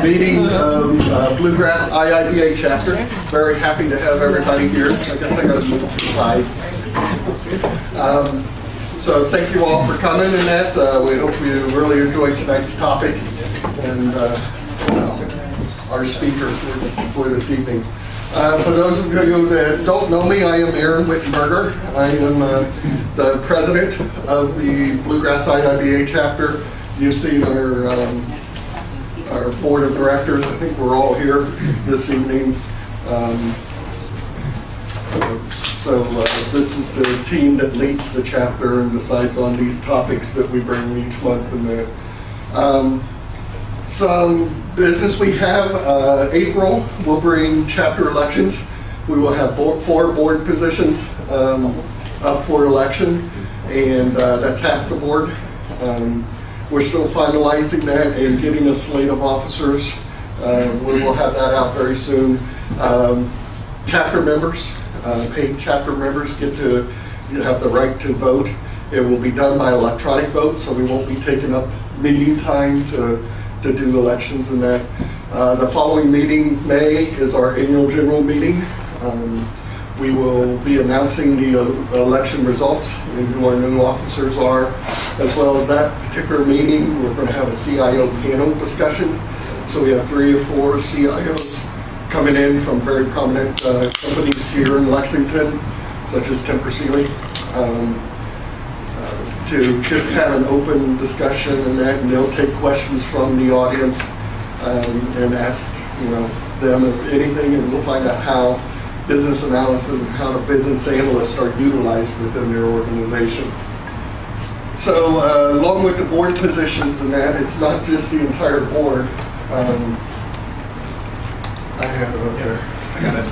meeting of Bluegrass IIBA chapter. Very happy to have everybody here. I guess I got to move aside. So thank you all for coming and that. We hope you really enjoyed tonight's topic and our speaker for this evening. For those of you that don't know me, I am Aaron Wittenberger. I am the president of the Bluegrass IIBA chapter. You see our board of directors. I think we're all here this evening. This is the team that leads the chapter and decides on these topics that we bring each month. And some business we have, April will bring chapter elections. We will have 4 board positions up for election, and that's half the board. We're still finalizing that and getting a slate of officers. We will have that out very soon. Chapter members, paid chapter members get to have the right to vote. It will be done by electronic vote, so we won't be taking up meeting time to do elections and that. The following meeting, May, is our annual general meeting. We will be announcing the election results and who our new officers are, as well as that particular meeting. We're going to have a CIO panel discussion. So we have 3 or 4 CIOs coming in from very prominent companies here in Lexington, such as Tempur Sealy, to just have an open discussion and that, and they'll take questions from the audience and ask them anything, and we'll find out how business analysis and how the business analysts are utilized within their organization. So along with the board positions and that, it's not just the entire board. I have it up there. I got it.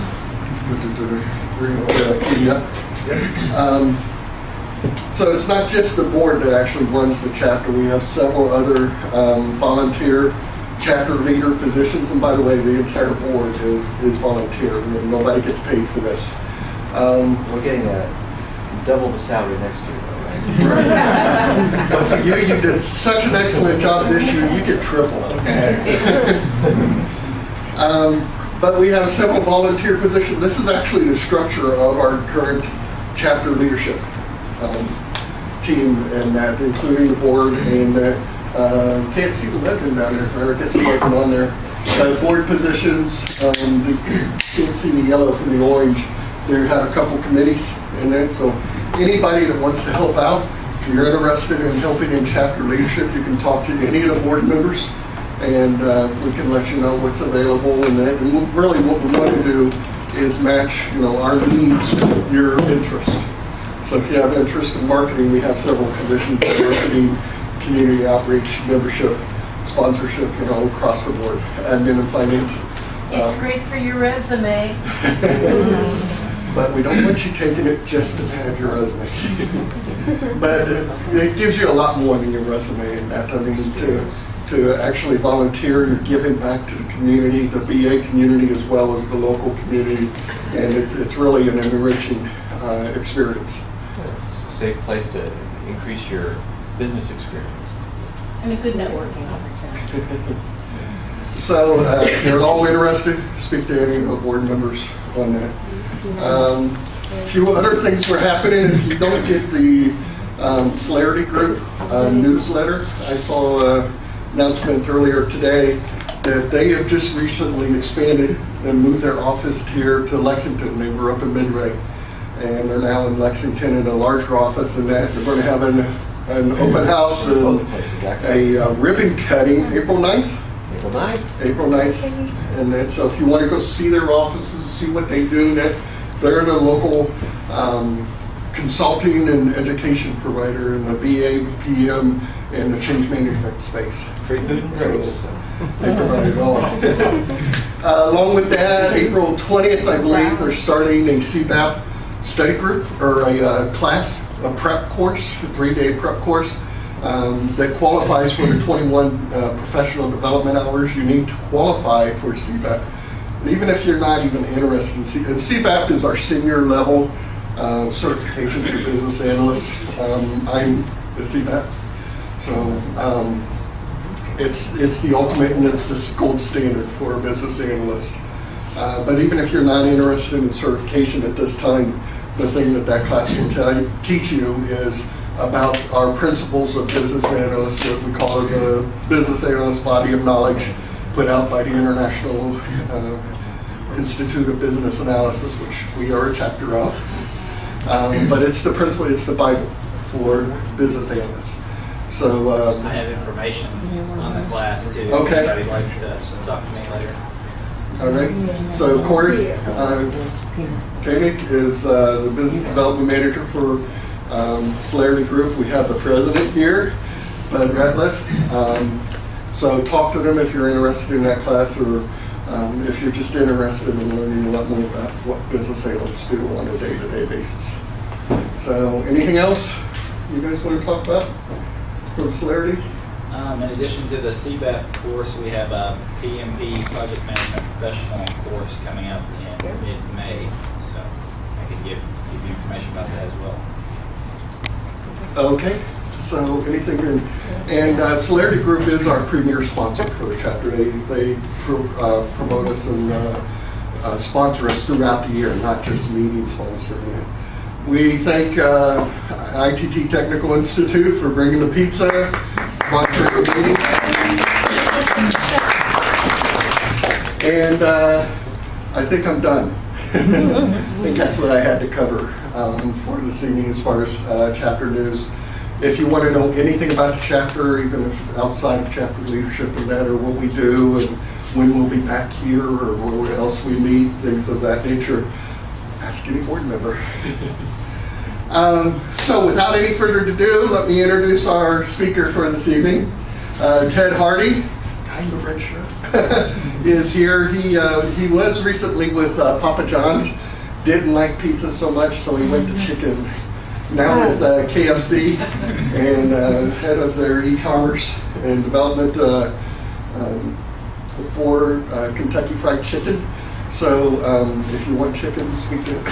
So it's not just the board that actually runs the chapter. We have several other volunteer chapter leader positions, and by the way, the entire board is volunteer. Nobody gets paid for this. We're getting double the salary next year, though, right? Right. But for you did such an excellent job this year, you get triple. But we have several volunteer positions. This is actually the structure of our current chapter leadership team, and that, including the board, and can't see the legend down there, or I guess it wasn't on there. Board positions, you can't see the yellow from the orange. There have a couple committees in there, so anybody that wants to help out, if you're interested in helping in chapter leadership, you can talk to any of the board members, and we can let you know what's available. And really what we want to do is match our needs with your interests. So if you have interest in marketing, we have several positions in marketing, community outreach, membership, sponsorship, across the board, admin and finance. It's great for your resume. But we don't want you taking it just to pad your resume. But it gives you a lot more than your resume, and that means to actually volunteer, you're giving back to the community, the VA community, as well as the local community, and it's really an enriching experience. It's a safe place to increase your business experience. And a good networking opportunity. So if you're at all interested, speak to any of the board members on that. A few other things were happening. If you don't get the Celerity Group newsletter, I saw an announcement earlier today that they have just recently expanded and moved their office here to Lexington. They were up in Midway, and they're now in Lexington in a larger office, and that they're going to have an open house and a ribbon cutting April 9th. April 9th. And then, so if you want to go see their offices, see what they do, they're the local consulting and education provider in the BA, PM, and the change management space. Free food and So drinks. they provide it all. Along with that, April 20th, I believe, they're starting a CBAP study group, or a class, a prep course, a 3-day prep course that qualifies for the 21 professional development hours you need to qualify for CBAP. And even if you're not even interested in CBAP, and CBAP is our senior level certification for business analysts. I'm the CBAP. So it's the ultimate and it's the gold standard for a business analyst. But even if you're not interested in certification at this time, the thing that class will teach you is about our principles of business analysts, what we call the business analyst body of knowledge, put out by the International Institute of Business Analysis, which we are a chapter of. But it's the principle, it's the Bible for business analysts. So I have information on the class too. Okay. If anybody'd like to talk to me later. all right. So Corey Koenig is the business development manager for Celerity Group. We have the president here, Bud Ratliff. So talk to them if you're interested in that class, or if you're just interested in learning a lot more about what business analysts do on a day-to-day basis. So anything else you guys want to talk about for Celerity? In addition to the CBEP course, we have a PMP Project Management Professional course coming up in mid-May. So I can give you information about that as well. Okay, so anything, and Celerity Group is our premier sponsor for the chapter. They promote us and sponsor us throughout the year, not just meeting sponsoring it. We thank ITT Technical Institute for bringing the pizza, sponsoring the meeting. And I think I'm done. I think that's what I had to cover for this evening as far as chapter news. If you want to know anything about the chapter, even if outside of chapter leadership and that, or what we do and when we'll be back here or where else we meet, things of that nature, ask any board member. So without any further ado, let me introduce our speaker for this evening. Ted Hardy, guy in the red shirt, is here. He was recently with Papa John's. Didn't like pizza so much, so he went to chicken. Now with KFC and head of their e-commerce and development for Kentucky Fried Chicken. So if you want chicken, speak to him.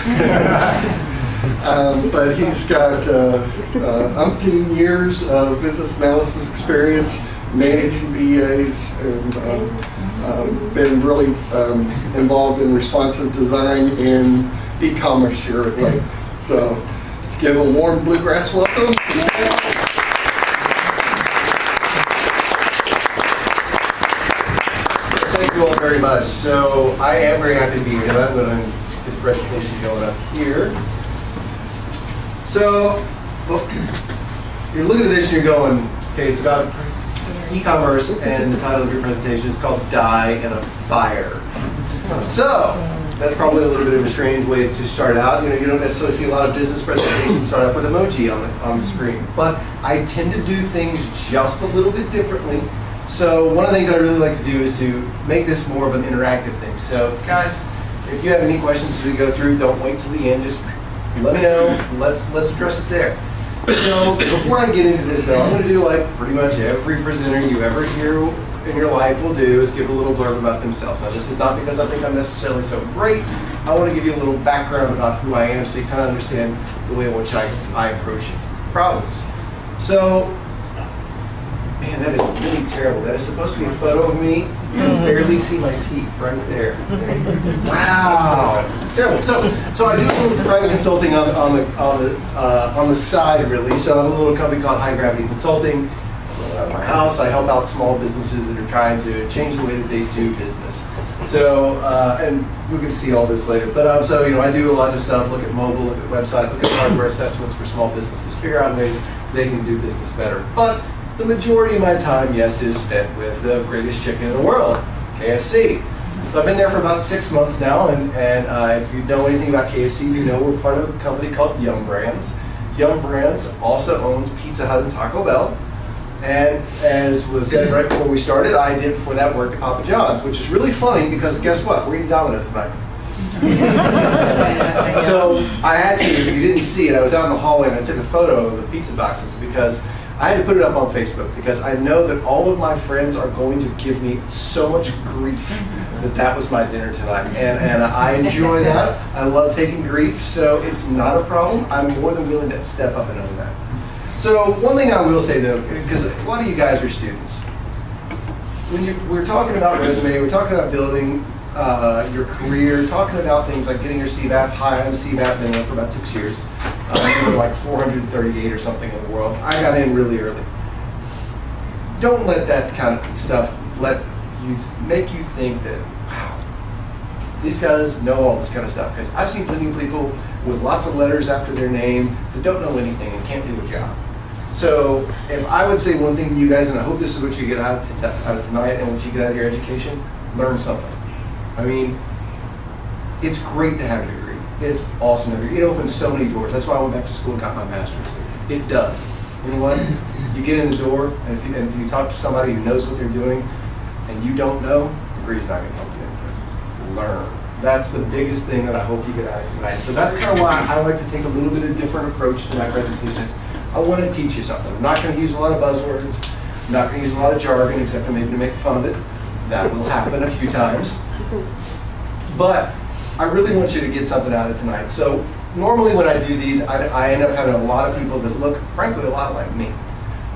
But he's got umpteen years of business analysis experience, managing BAs, and been really involved in responsive design and e-commerce here at Lake. So let's give a warm bluegrass welcome. Thank you all very much. So I am very happy to be here tonight. I'm going to get the presentation going up here. So you're looking at this and you're going, okay, it's about e-commerce, and the title of your presentation is called Die in a Fire. So that's probably a little bit of a strange way to start out. You don't necessarily see a lot of business presentations start up with emoji on the screen, but I tend to do things just a little bit differently. So one of the things I really like to do is to make this more of an interactive thing. So guys, if you have any questions as we go through, don't wait till the end. Just let me know. Let's address it there. So before I get into this, though, I'm going to do like pretty much every presenter you ever hear in your life will do, is give a little blurb about themselves. Now, this is not because I think I'm necessarily so great. I want to give you a little background about who I am, so you kind of understand the way in which I approach problems. So, man, that is really terrible. That is supposed to be a photo of me. You can barely see my teeth right there. Wow, it's terrible. So I do a little private consulting on the side, really. So I have a little company called High Gravity Consulting. At my house, I help out small businesses that are trying to change the way that they do business. So, and we're going to see all this later. But so I do a lot of stuff. Look at mobile, look at website, look at hardware assessments for small businesses. Figure out ways they can do business better. But the majority of my time, yes, is spent with the greatest chicken in the world, KFC. So I've been there for about 6 months now, and if you know anything about KFC, you know we're part of a company called Yum Brands. Yum Brands also owns Pizza Hut and Taco Bell. And as was said right before we started, I did before that work at Papa John's, which is really funny because guess what? We're eating Domino's tonight. So I had to, if you didn't see it, I was out in the hallway and I took a photo of the pizza boxes because I had to put it up on Facebook because I know that all of my friends are going to give me so much grief that was my dinner tonight. And I enjoy that. I love taking grief, so it's not a problem. I'm more than willing to step up and own that. So one thing I will say though, because a lot of you guys are students, we're talking about resume, we're talking about building your career, talking about things like getting your CBAP high on CBAP, been there for about 6 years. We were like 438 or something in the world. I got in really early. Don't let that kind of stuff make you think that, wow, these guys know all this kind of stuff. Because I've seen plenty of people with lots of letters after their name that don't know anything and can't do a job. So if I would say one thing to you guys, and I hope this is what you get out of tonight and what you get out of your education, learn something. I mean, it's great to have a degree. It's awesome. It opens so many doors. That's why I went back to school and got my master's. It does. You know what? You get in the door, and if you talk to somebody who knows what they're doing, and you don't know, the degree's not going to help you anything. Learn. That's the biggest thing that I hope you get out of tonight. So that's kind of why I like to take a little bit of different approach to my presentations. I want to teach you something. I'm not going to use a lot of buzzwords. I'm not going to use a lot of jargon, except maybe to make fun of it. That will happen a few times. But I really want you to get something out of tonight. So normally when I do these, I end up having a lot of people that look, frankly, a lot like me,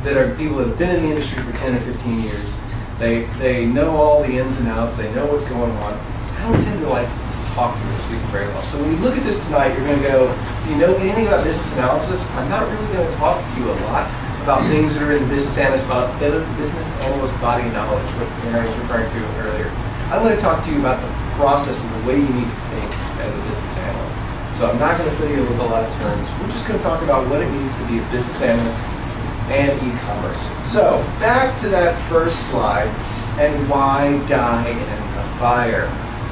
that are people that have been in the industry for 10 or 15 years. They know all the ins and outs. They know what's going on. I don't tend to like to talk to those people very well. So when you look at this tonight, you're going to go, if you know anything about business analysis, I'm not really going to talk to you a lot about things that are in the business analyst body of knowledge, what Mary was referring to earlier. I'm going to talk to you about the process and the way you need to think as a business analyst. So I'm not going to fill you with a lot of terms. We're just going to talk about what it means to be a business analyst and e-commerce. So back to that first slide, and why die in a fire?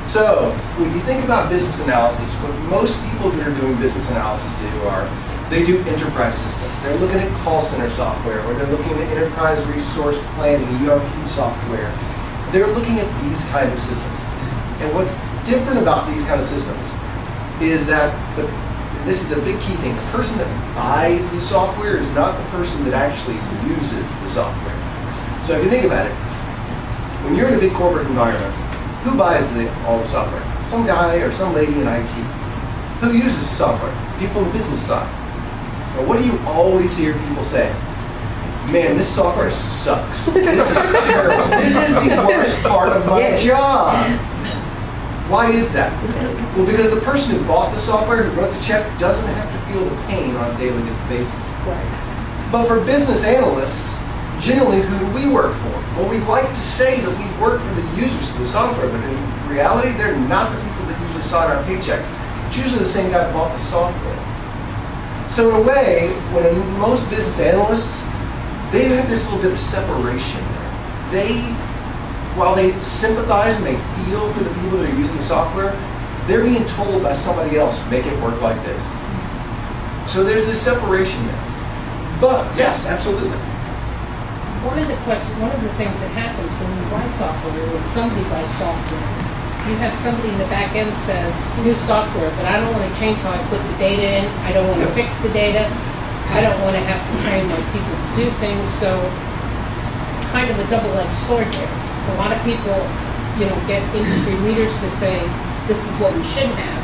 So when you think about business analysis, what most people that are doing business analysis do are they do enterprise systems. They're looking at call center software, or they're looking at enterprise resource planning, ERP software. They're looking at these kind of systems. And what's different about these kind of systems is that, this is the big key thing, the person that buys the software is not the person that actually uses the software. So if you think about it, when you're in a big corporate environment, who buys all the software? Some guy or some lady in IT. Who uses the software? People on the business side. Now, what do you always hear people say? Man, this software sucks. This is terrible. This is the worst part of my job. Why is that? Well, because the person who bought the software, who wrote the check, doesn't have to feel the pain on a daily basis. But for business analysts, generally, who do we work for? Well, we like to say that we work for the users of the software, but in reality, they're not the people that usually sign our paychecks. It's usually the same guy who bought the software. So in a way, when most business analysts, they have this little bit of separation there. While they sympathize and they feel for the people that are using the software, they're being told by somebody else, make it work like this. So there's this separation there. But yes, absolutely. One of the things that happens when you buy software, when somebody buys software, you have somebody in the back end says, new software, but I don't want to change how I put the data in. I don't want to fix the data. I don't want to have to train my people to do things. So kind of a double-edged sword there. A lot of people, get industry leaders to say, this is what we should have.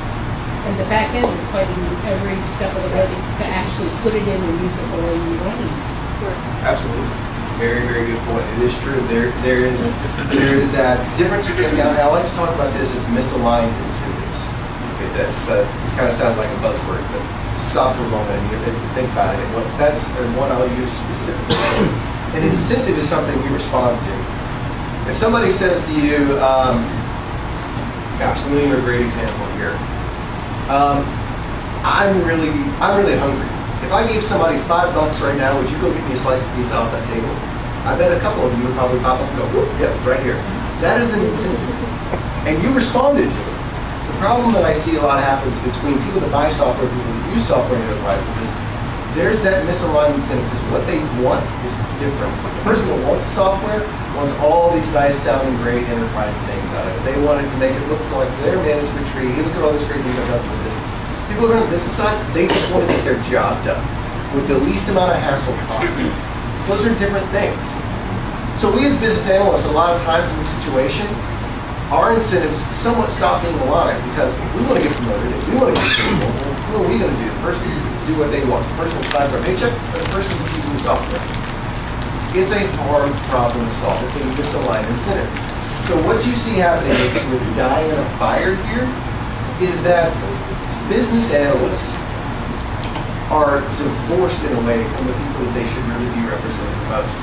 And the back end is fighting you every step of the way to actually put it in and use it the way you want to use it. Absolutely. Very, very good point. It is true. There is that difference. I like to talk about this as misaligned incentives. Okay, it kind of sounds like a buzzword, but stop for a moment and think about it. And that's one I'll use specifically. An incentive is something we respond to. If somebody says to you, let me give you a great example here. I'm really hungry. If I gave somebody $5 right now, would you go get me a slice of pizza off that table? I bet a couple of you would probably pop up and go, whoop, yep, right here. That is an incentive. And you responded to it. The problem that I see a lot happens between people that buy software and people that use software in enterprises is there's that misaligned incentive because what they want is different. The person that wants the software wants all these nice sounding great enterprise things out of it. They want it to make it look like their management tree. Hey, look at all these great things I've done for the business. People that are on the business side, they just want to get their job done with the least amount of hassle possible. Those are different things. So we as business analysts, a lot of times in this situation, our incentives somewhat stop being aligned because if we want to get promoted, if we want to get people, what are we going to do? The person do what they want. The person that signs our paycheck or the person who's using the software. It's a hard problem to solve. It's a misaligned incentive. So what you see happening with dying in a fire here is that business analysts are divorced in a way from the people that they should really be representing most.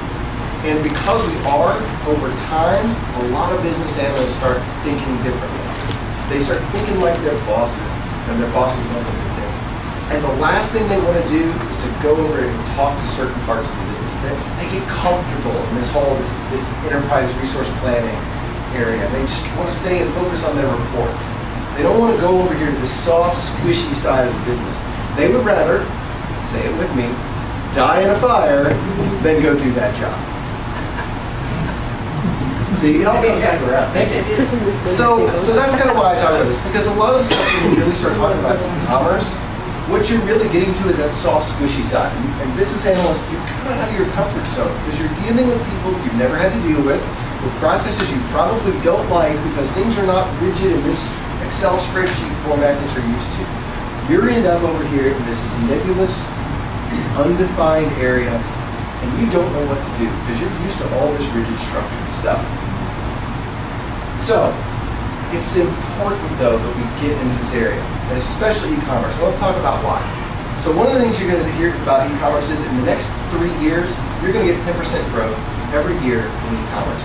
And because we are, over time, a lot of business analysts start thinking differently. They start thinking like their bosses, and their bosses want them to think. And the last thing they want to do is to go over and talk to certain parts of the business. They get comfortable in this enterprise resource planning area. They just want to stay and focus on their reports. They don't want to go over here to the soft, squishy side of the business. They would rather, say it with me, die in a fire than go do that job. See, it all comes back around. Thank you. So that's kind of why I talk about this, because a lot of the stuff when you really start talking about e-commerce, what you're really getting to is that soft, squishy side. And business analysts, you're kind of out of your comfort zone because you're dealing with people you've never had to deal with processes you probably don't like because things are not rigid in this Excel spreadsheet format that you're used to. You end up over here in this nebulous, undefined area, and you don't know what to do because you're used to all this rigid structured stuff. So, it's important though that we get into this area, and especially e-commerce. So let's talk about why. So one of the things you're going to hear about e-commerce is in the next 3 years, you're going to get 10% growth every year in e-commerce.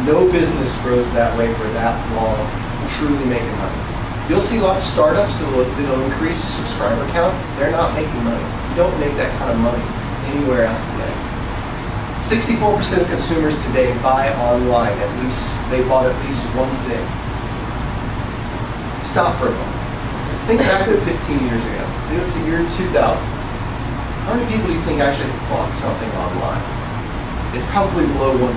No business grows that way for that long, truly making money. You'll see lots of startups that'll increase subscriber count. They're not making money. You don't make that kind of money anywhere else today. 64% of consumers today buy online. They bought at least one thing. Stop for a moment. Think back to 15 years ago. It's the year 2000. How many people do you think actually bought something online? It's probably below 1%.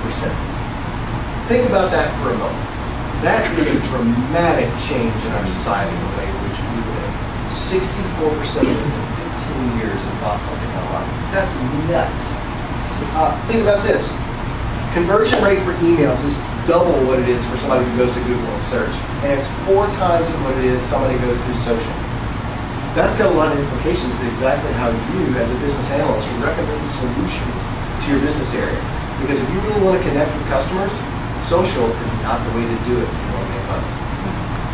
Think about that for a moment. That is a dramatic change in our society in the way in which we live. 64% of us in 15 years have bought something online. That's nuts. Think about this. Conversion rate for emails is double what it is for somebody who goes to Google and search. And it's 4 times what it is somebody who goes through social. That's got a lot of implications to exactly how you, as a business analyst, should recommend solutions to your business area. Because if you really want to connect with customers, social is not the way to do it if you want to make money.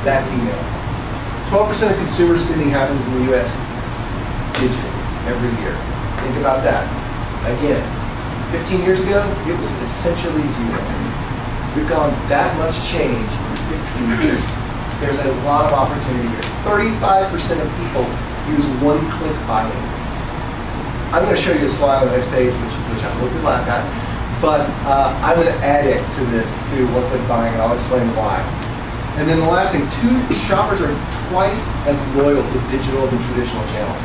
That's email. 12% of consumer spending happens in the U.S. digitally every year. Think about that. Again, 15 years ago, it was essentially zero. We've gone that much change in 15 years. There's a lot of opportunity here. 35% of people use one-click buying. I'm going to show you a slide on the next page, which I hope you laugh at. But I'm going to add it to this, to one-click buying, and I'll explain why. And then the last thing, shoppers are twice as loyal to digital than traditional channels.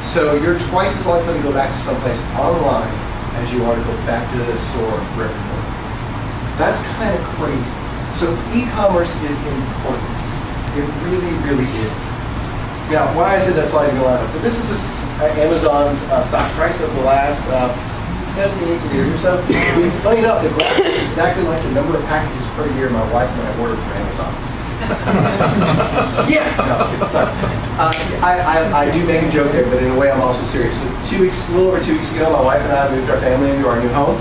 So you're twice as likely to go back to someplace online as you are to go back to the store brick and mortar. That's kind of crazy. So e-commerce is important. It really, really is. Now, why I said that slide in alignment. So this is Amazon's stock price over the last 17, 18 years or so. Funny enough, the graph is exactly like the number of packages per year my wife and I order from Amazon. Yes! No, sorry. I do make a joke there, but in a way I'm also serious. So a little over 2 weeks ago, my wife and I moved our family into our new home.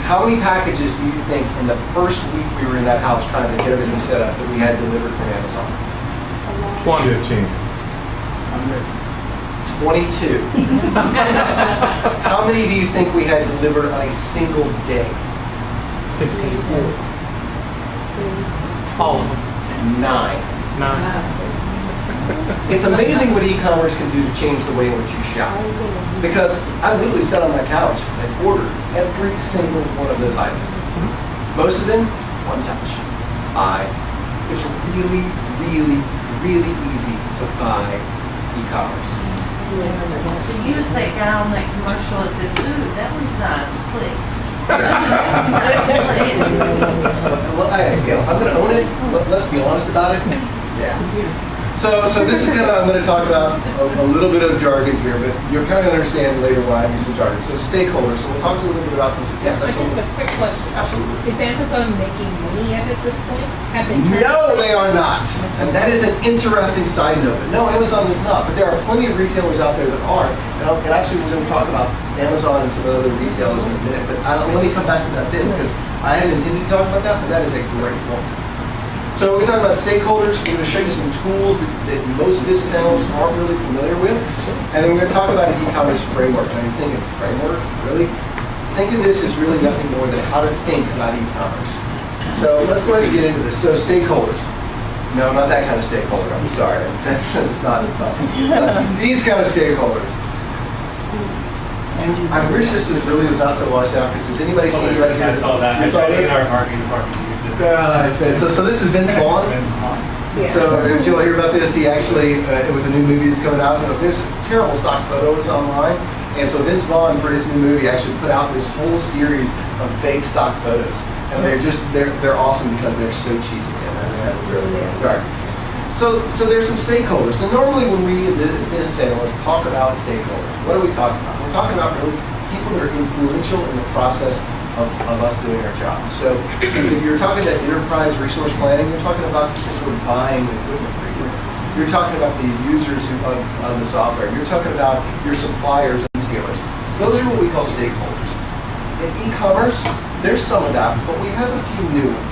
How many packages do you think in the first week we were in that house trying to get everything set up that we had delivered from Amazon? 20. 15. 22. How many do you think we had delivered on a single day? 15. All of them. 9. 9. It's amazing what e-commerce can do to change the way in which you shop. Because I literally sat on my couch and ordered every single one of those items. Most of them, one touch. It's really, really, really easy to buy e-commerce. So you say guy on that commercial that says, ooh, that was nice, click. Well, I'm going to own it, but let's be honest about it. Yeah. So this is I'm going to talk about a little bit of jargon here, but you'll kind of understand later why I'm using jargon. So stakeholders. So we'll talk a little bit about some. Yes, I just absolutely. have a quick question. Absolutely. Is Amazon making money yet at this point? Have they turned- No, they are not. And that is an interesting side note. But no, Amazon is not. But there are plenty of retailers out there that are. And actually, we're going to talk about Amazon and some other retailers in a minute. But let me come back to that bit because I hadn't intended to talk about that, but that is a great point. So we're talking about stakeholders. We're going to show you some tools that most business analysts aren't really familiar with. And then we're going to talk about an e-commerce framework. Now you're thinking, framework? Really? Think of this as really nothing more than how to think about e-commerce. So let's go ahead and get into this. So stakeholders. No, not that kind of stakeholder. I'm sorry. It's not these kind of stakeholders. And I wish this was not so washed out because has anybody seen anybody here? I saw that. You saw this? Our marketing department used it. So this is Vince Vaughn. Vince Vaughn. So did you all hear about this? He actually, with a new movie that's coming out, there's terrible stock photos online. And so Vince Vaughn, for his new movie, actually put out this whole series of fake stock photos. And they're awesome because they're so cheesy. Sorry. So there's some stakeholders. So normally when we as business analysts talk about stakeholders, what are we talking about? We're talking about really people that are influential in the process of us doing our jobs. So if you're talking about enterprise resource planning, you're talking about people who are buying the equipment for you. You're talking about the users of the software. You're talking about your suppliers and retailers. Those are what we call stakeholders. In e-commerce, there's some of that, but we have a few new ones.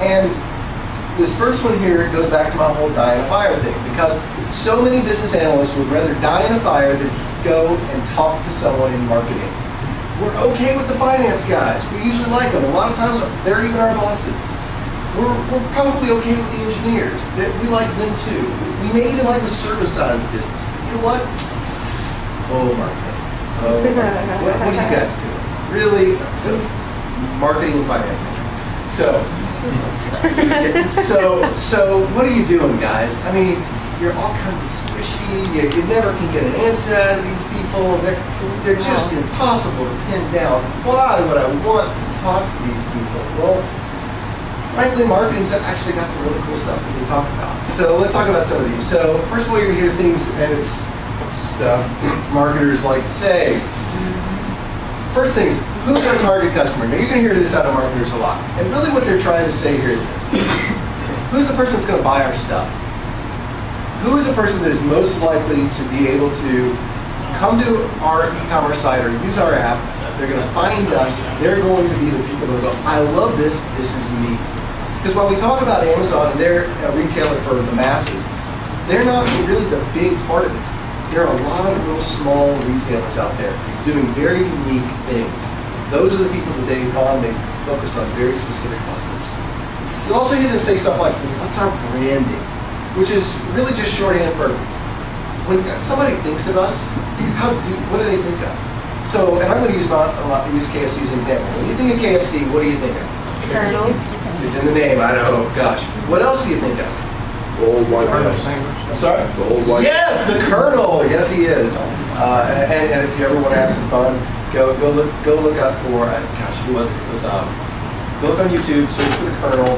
And this first one here goes back to my whole die in a fire thing, because so many business analysts would rather die in a fire than go and talk to someone in marketing. We're okay with the finance guys. We usually like them. A lot of times, they're even our bosses. We're probably okay with the engineers. We like them too. We may even like the service side of the business. But you know what? Oh, marketing. Oh, marketing. What are you guys doing? Really? So, marketing and finance manager. So what are you doing, guys? I mean, you're all kinds of squishy. You never can get an answer out of these people. They're just impossible to pin down. Why would I want to talk to these people? Well, frankly, marketing's actually got some really cool stuff that they talk about. So let's talk about some of these. So first of all, you're going to hear things, and it's stuff marketers like to say. First thing is, who's our target customer? Now, you're going to hear this out of marketers a lot. And really what they're trying to say here is this. Who's the person that's going to buy our stuff? Who is the person that is most likely to be able to come to our e-commerce site or use our app? They're going to find us. They're going to be the people that go, I love this. This is me. Because while we talk about Amazon and they're a retailer for the masses, they're not really the big part of it. There are a lot of little small retailers out there doing very unique things. Those are the people that they've focused on very specific customers. You also hear them say stuff like, what's our branding? Which is really just shorthand for when somebody thinks of us, what do they think of? So, and I'm going to use KFC as an example. When you think of KFC, what do you think of? Colonel. It's in the name, I know, gosh. What else do you think of? Old white Colonel man. Sandwich. I'm sorry? The old white. Yes, the Colonel. Yes, he is. And if you ever want to have some fun, go look up for. Gosh, who was it? It was go look on YouTube, search for the Colonel,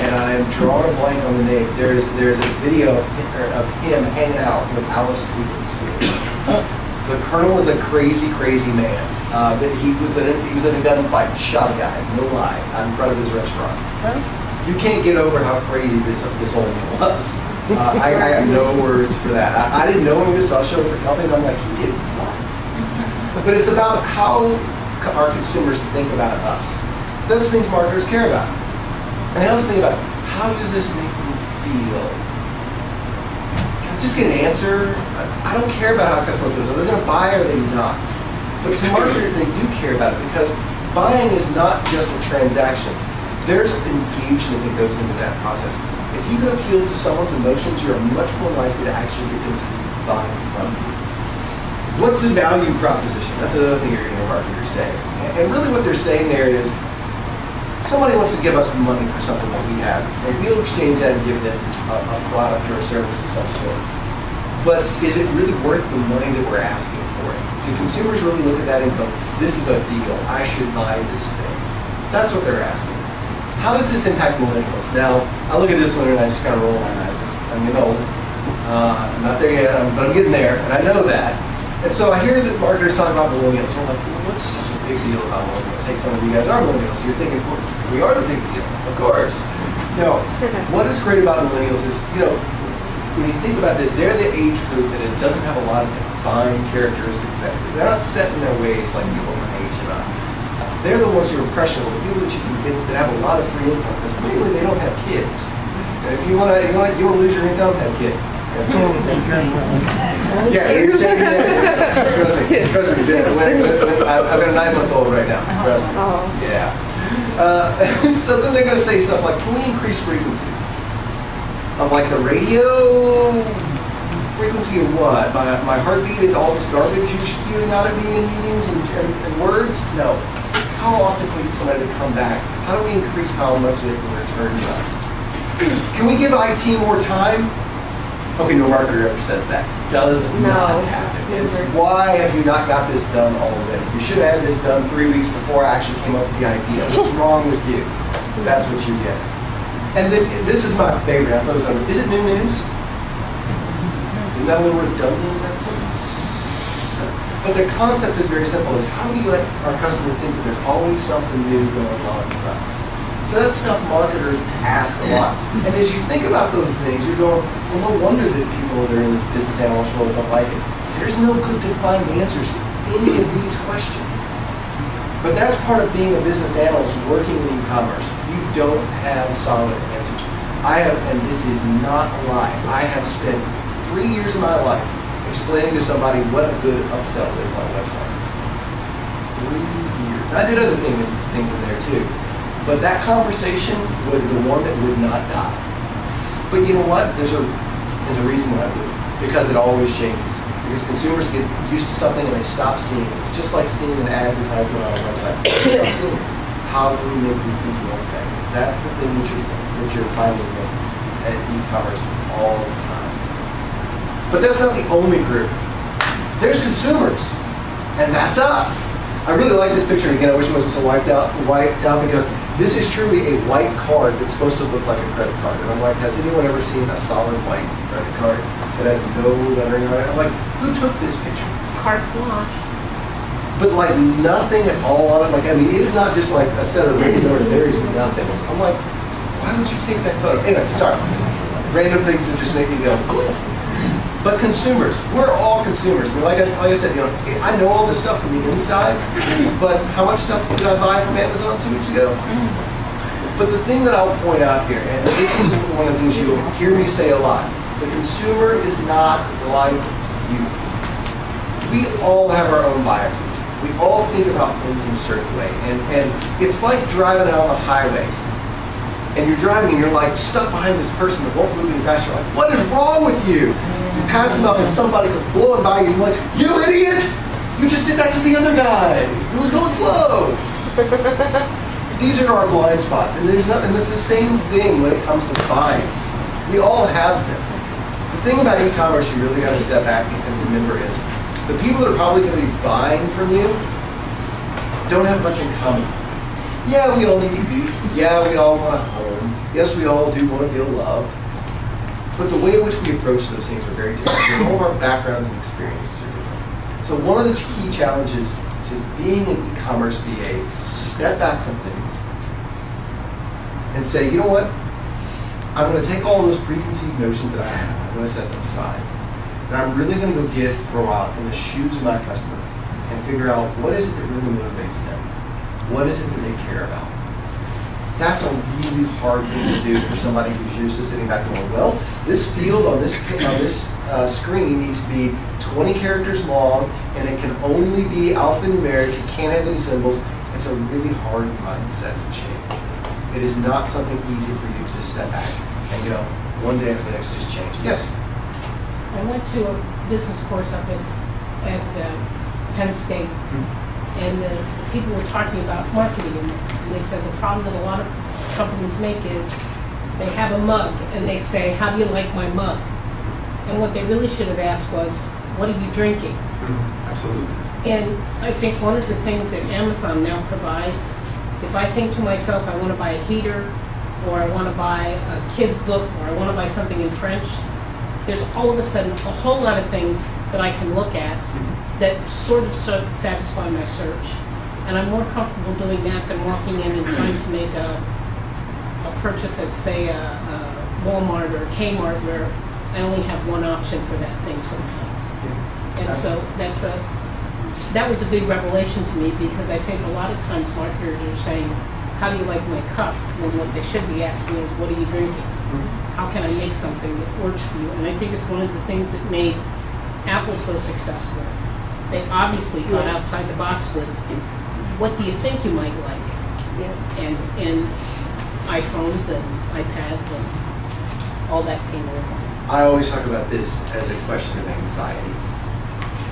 and I am drawing a blank on the name. There's a video of him hanging out with Alice Cooper. The Colonel is a crazy man. That he was in a gunfight, shot a guy, no lie, out in front of his restaurant. You can't get over how crazy this whole thing was. I have no words for that. I didn't know any of this until I showed it for company, and I'm like, he did what? But it's about how our consumers think about us. Those things marketers care about. And they also think about, how does this make me feel? Can I just get an answer? I don't care about how a customer feels. Are they going to buy or are they not? But to marketers, they do care about it because buying is not just a transaction. There's engagement that goes into that process. If you can appeal to someone's emotions, you're much more likely to actually get them to buy from you. What's the value proposition? That's another thing you're going to hear marketers say. And really what they're saying there is, somebody wants to give us money for something that we have, and we'll exchange that and give them a product or a service of some sort. But is it really worth the money that we're asking for it? Do consumers really look at that and go, this is a deal, I should buy this thing? That's what they're asking. How does this impact millennials? Now, I look at this one and I just kind of roll my eyes. I'm getting old. I'm not there yet, but I'm getting there, and I know that. And so I hear that marketers talk about millennials. So I'm like, well, what's such a big deal about millennials? Hey, some of you guys are millennials. You're thinking, well, we are the big deal, of course. What is great about millennials is, when you think about this, they're the age group that it doesn't have a lot of defined characteristics. They're not set in their ways like people my age and up. They're the ones who are impressionable, the people that you can get that have a lot of free income, because mainly they don't have kids. And if you want to lose your income, have kids. Yeah, you're shaking your head. Trust me, I've got a 9-month-old right now. Trust me. Yeah. So then they're going to say stuff like, can we increase frequency? Of like the radio frequency of what? My heartbeat and all this garbage you're spewing out at me in meetings and words? No. How often can we get somebody to come back? How do we increase how much they can return to us? Can we give IT more time? Okay, no marketer ever says that. Does not happen. It's why have you not got this done already? You should have had this done 3 weeks before I actually came up with the idea. What's wrong with you? That's what you get. And then this is my favorite. I thought it was is it new news? Isn't that a little redundant in that sense? But their concept is very simple. It's how do you let our customer think that there's always something new going on with us? So that's stuff marketers ask a lot. And as you think about those things, you're going, well, no wonder that people that are in the business analyst role don't like it. There's no good defined answers to any of these questions. But that's part of being a business analyst working in e-commerce. You don't have solid answers. And this is not a lie, I have spent 3 years of my life explaining to somebody what a good upsell is on a website. 3 years. I did other things in there too. But that conversation was the one that would not die. But you know what? There's a reason why it would. Because it always changes. Because consumers get used to something and they stop seeing it. It's just like seeing an advertisement on a website. They stop seeing it. How do we make these things more effective? That's the thing that you're finding that's at e-commerce all the time. But that's not the only group. There's consumers, and that's us. I really like this picture. Again, I wish it wasn't so wiped out because this is truly a white card that's supposed to look like a credit card. And I'm like, has anyone ever seen a solid white credit card that has no lettering on it? I'm like, who took this picture? Carte blanche. But like nothing at all on it. Like, I mean, it is not just like a set of rings over there is nothing. I'm like, why would you take that photo? Anyway, sorry. Random things that just make me go, what? But consumers, we're all consumers. I mean, like I said, I know all this stuff from the inside, but how much stuff did I buy from Amazon 2 weeks ago? But the thing that I'll point out here, and this is one of the things you'll hear me say a lot, the consumer is not like you. We all have our own biases. We all think about things in a certain way. And it's like driving out on the highway. And you're driving and you're like stuck behind this person that won't move any faster. You're like, what is wrong with you? You pass them up and somebody goes blowing by you and you're like, you idiot! You just did that to the other guy who was going slow. These are our blind spots. And it's the same thing when it comes to buying. We all have them. The thing about e-commerce you really got to step back and remember is the people that are probably going to be buying from you don't have much in common. Yeah, we all need to eat. Yeah, we all want a home. Yes, we all do want to feel loved. But the way in which we approach those things are very different because all of our backgrounds and experiences are different. So one of the key challenges to being an e-commerce BA is to step back from things and say, you know what? I'm going to take all those preconceived notions that I have. I'm going to set them aside. And I'm really going to go get, for a while, in the shoes of my customer and figure out what is it that really motivates them. What is it that they care about? That's a really hard thing to do for somebody who's used to sitting back and going, well, this field on this screen needs to be 20 characters long, and it can only be alphanumeric. It can't have any symbols. It's a really hard mindset to change. It is not something easy for you to step back and go, one day after the next, just change. Yes? I went to a business course up at Penn State. And the people were talking about marketing, and they said the problem that a lot of companies make is they have a mug, and they say, how do you like my mug? And what they really should have asked was, what are you drinking? Absolutely. And I think one of the things that Amazon now provides, if I think to myself, I want to buy a heater, or I want to buy a kid's book, or I want to buy something in French, there's all of a sudden a whole lot of things that I can look at that sort of satisfy my search. And I'm more comfortable doing that than walking in and trying to make a purchase at, say, a Walmart or Kmart, where I only have one option for that thing sometimes. And so that was a big revelation to me, because I think a lot of times marketers are saying, how do you like my cup? When what they should be asking is, what are you drinking? How can I make something that works for you? And I think it's one of the things that made Apple so successful. They obviously got outside the box with, what do you think you might like? And iPhones and iPads and all that came along. I always talk about this as a question of anxiety.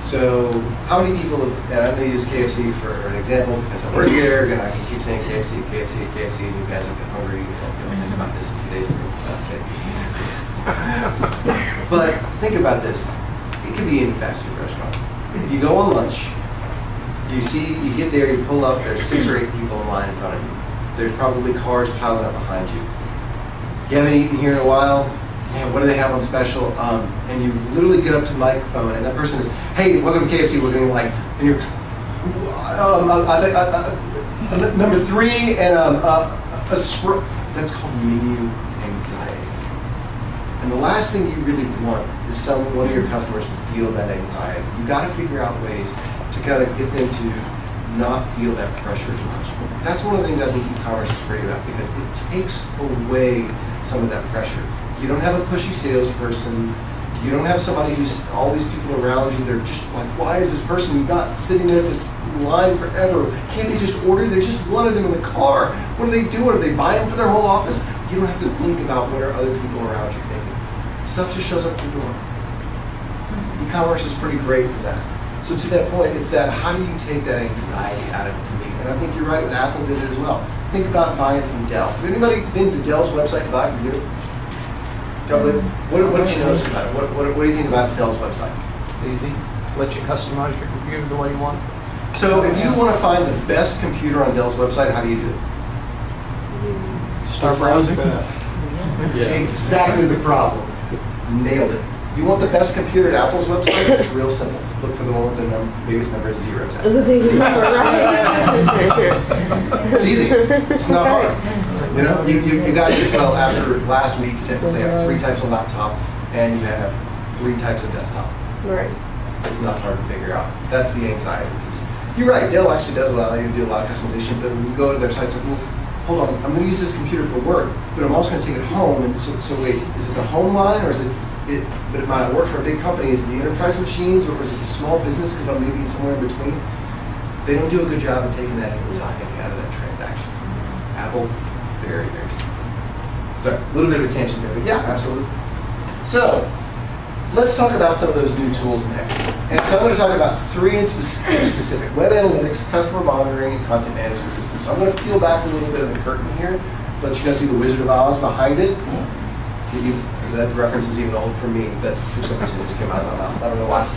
So how many people have, and I'm going to use KFC for an example because I work there, and I can keep saying KFC, KFC, KFC, and you guys have been hungry. You'll think about this in 2 days. Okay. But think about this. It could be any fast food restaurant. You go on lunch, you get there, you pull up, there's 6 or 8 people in line in front of you. There's probably cars piling up behind you. You haven't eaten here in a while. Man, what do they have on special? And you literally get up to the microphone, and that person is, hey, welcome to KFC. We're doing like, and you're, I think number 3 and a Sprite. That's called menu anxiety. And the last thing you really want is one of your customers to feel that anxiety. You got to figure out ways to kind of get them to not feel that pressure as much. That's one of the things I think e-commerce is great about, because it takes away some of that pressure. You don't have a pushy salesperson. You don't have somebody who's all these people around you. They're just like, why is this person not sitting there at this line forever? Can't they just order? There's just one of them in the car. What are they doing? Are they buying for their whole office? You don't have to think about what are other people around you thinking. Stuff just shows up at your door. E-commerce is pretty great for that. So to that point, it's that, how do you take that anxiety out of it to me? And I think you're right with Apple did it as well. Think about buying from Dell. Have anybody been to Dell's website and bought a computer? What did you notice about it? What do you think about Dell's website? It's easy. Let you customize your computer the way you want. So if you want to find the best computer on Dell's website, how do you do it? Start browsing. Exactly the problem. Nailed it. You want the best computer at Apple's website? It's real simple. Look for the one with the biggest number of zeros. The biggest number, right? It's easy. It's not hard. You know, you got it. Well, after last week, you technically have 3 types of laptop, and you have 3 types of desktop. Right. It's not hard to figure out. That's the anxiety piece. You're right. Dell actually does allow you to do a lot of customization, but when you go to their site, it's like, well, hold on, I'm going to use this computer for work, but I'm also going to take it home. And so wait, is it the home line, or is it? But if I work for a big company, is it the enterprise machines, or is it the small business, because I'm maybe somewhere in between? They don't do a good job of taking that anxiety out of that transaction. Apple, very, very simple. Sorry, a little bit of attention there, but yeah, absolutely. So, let's talk about some of those new tools next. And so I'm going to talk about 3 in specific: web analytics, customer monitoring, and content management systems. So I'm going to peel back a little bit of the curtain here, let you guys see the Wizard of Oz behind it. That reference is even old for me, but for some reason it just came out of my mouth. I don't know why.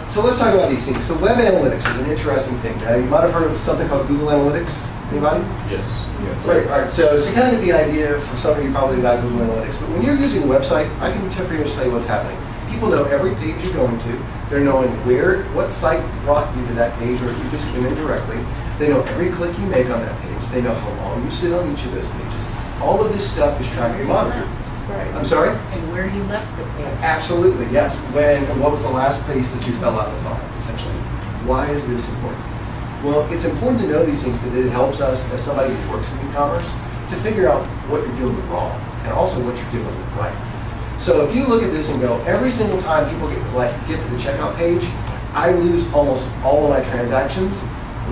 So let's talk about these things. So web analytics is an interesting thing. Now, you might have heard of something called Google Analytics. Anybody? Yes. Right. All right. So you kind of get the idea for some of you probably about Google Analytics. But when you're using a website, I can pretty much tell you what's happening. People know every page you're going to. They're knowing what site brought you to that page, or if you just came in directly. They know every click you make on that page. They know how long you sit on each of those pages. All of this stuff is tracked and monitored. Right. I'm sorry? And where you left the page. Absolutely, yes. What was the last place that you fell out of the funnel, essentially? Why is this important? Well, it's important to know these things because it helps us, as somebody who works in e-commerce, to figure out what you're doing wrong and also what you're doing right. So if you look at this and go, every single time people get to the checkout page, I lose almost all of my transactions.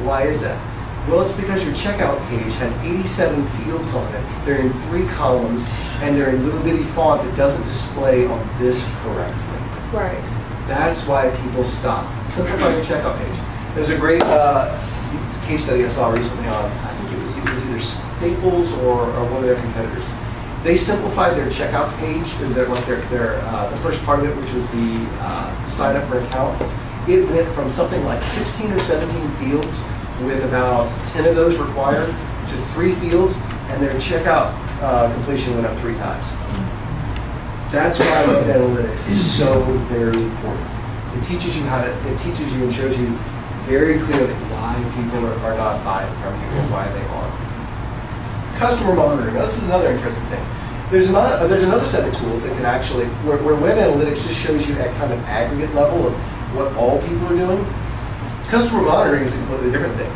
Why is that? Well, it's because your checkout page has 87 fields on it. They're in 3 columns, and they're in little bitty font that doesn't display on this correctly. Right. That's why people stop. Simplify your checkout page. There's a great case study I saw recently on, I think it was either Staples or one of their competitors. They simplified their checkout page, the first part of it, which was the sign up for an account. It went from something like 16 or 17 fields with about 10 of those required to 3 fields, and their checkout completion went up 3 times. That's why web analytics is so very important. It teaches you and shows you very clearly why people are not buying from you and why they are. Customer monitoring. Now, this is another interesting thing. There's another set of tools that can actually, where web analytics just shows you at kind of aggregate level of what all people are doing. Customer monitoring is a completely different thing.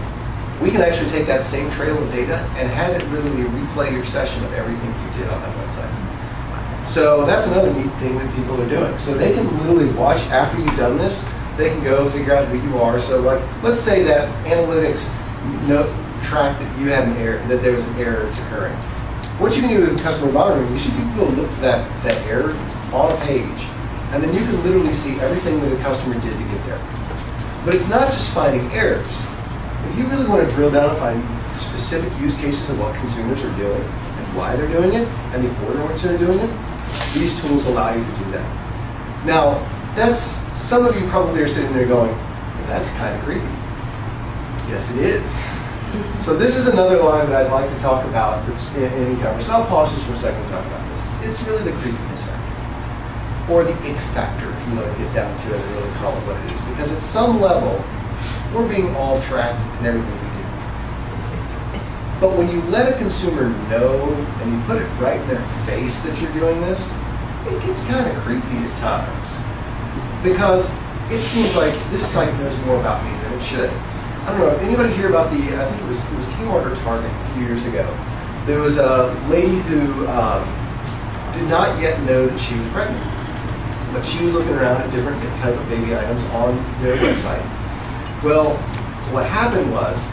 We can actually take that same trail of data and have it literally replay your session of everything you did on that website. So that's another neat thing that people are doing. So they can literally watch after you've done this, they can go figure out who you are. So like, let's say that analytics track that you had an error, that there was an error that's occurring. What you can do with customer monitoring, you should go look for that error on a page, and then you can literally see everything that a customer did to get there. But it's not just finding errors. If you really want to drill down and find specific use cases of what consumers are doing and why they're doing it, and the order in which they're doing it, these tools allow you to do that. Now, some of you probably are sitting there going, well, that's kind of creepy. Yes, it is. So this is another line that I'd like to talk about that's in e-commerce. So I'll pause just for a second to talk about this. It's really the creepiness factor, or the ick factor, if you want to get down to it and really call it what it is. Because at some level, we're being all tracked in everything we do. But when you let a consumer know and you put it right in their face that you're doing this, it gets kind of creepy at times. Because it seems like this site knows more about me than it should. I don't know, anybody hear about I think it was Kmart or Target a few years ago. There was a lady who did not yet know that she was pregnant. But she was looking around at different type of baby items on their website. Well, so what happened was,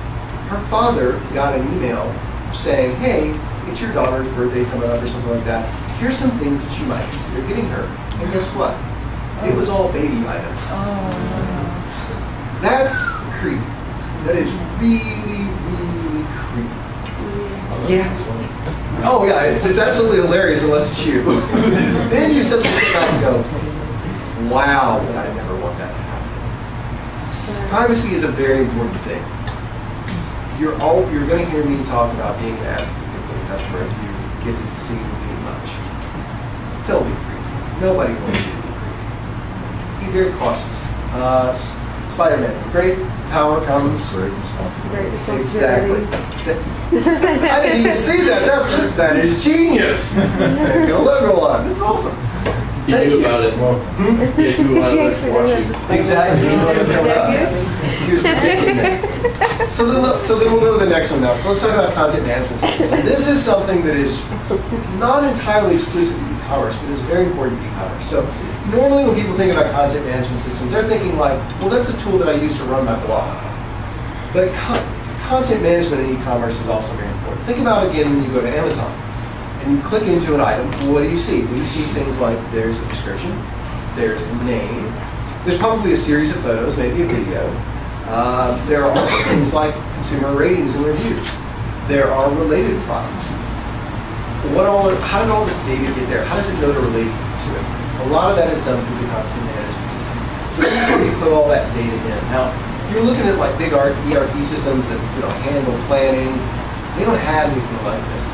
her father got an email saying, hey, it's your daughter's birthday coming up or something like that. Here's some things that you might consider getting her. And guess what? It was all baby items. That's creepy. That is really, really creepy. Yeah. Oh yeah, it's absolutely hilarious unless it's you. Then you sit back and go, wow, but I never want that to happen. Privacy is a very important thing. You're going to hear me talk about being an advocate for the customer if you get to see me much. Don't be creepy. Nobody wants you to be creepy. Be very cautious. Spider-Man, great power comes. Great responsibility. Exactly. I didn't even see that. That is genius. It's got a logo on. This is awesome. He knew about it. He knew about it when watching. Exactly. He knew what was going on. He was predicting that. So then we'll go to the next one now. So let's talk about content management systems. And this is something that is not entirely exclusive to e-commerce, but is very important to e-commerce. So normally when people think about content management systems, they're thinking like, well, that's a tool that I use to run my blog. But content management in e-commerce is also very important. Think about, again, when you go to Amazon and you click into an item, what do you see? Well, you see things like there's a description, there's a name, there's probably a series of photos, maybe a video. There are also things like consumer ratings and reviews. There are related products. How did all this data get there? How does it know to relate to it? A lot of that is done through the content management system. So this is where you put all that data in. Now, if you're looking at like big ERP systems that handle planning, they don't have anything like this.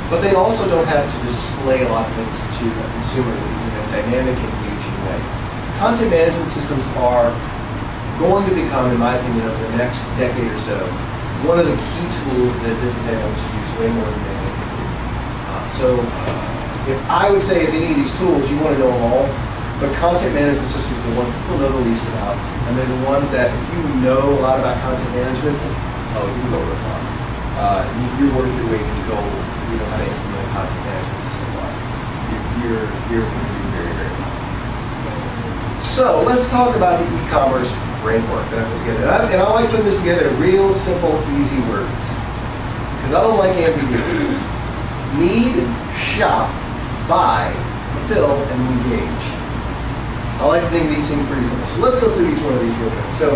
But they also don't have to display a lot of things to a consumer in a dynamic, engaging way. Content management systems are going to become, in my opinion, over the next decade or so, one of the key tools that business analysts use way more than they think they do. If I would say if any of these tools, you want to know them all, but content management systems are the one people know the least about, and they're the ones that if you know a lot about content management, you can go real far. You're worth your weight in gold if you know how to implement a content management system well. You're going to do very, very well. So let's talk about the e-commerce framework that I put together. And I like putting this together in real, simple, easy words. Because I don't like ambiguity. Need, shop, buy, fulfill, and engage. I like to think these things pretty simple. So let's go through each one of these real quick. So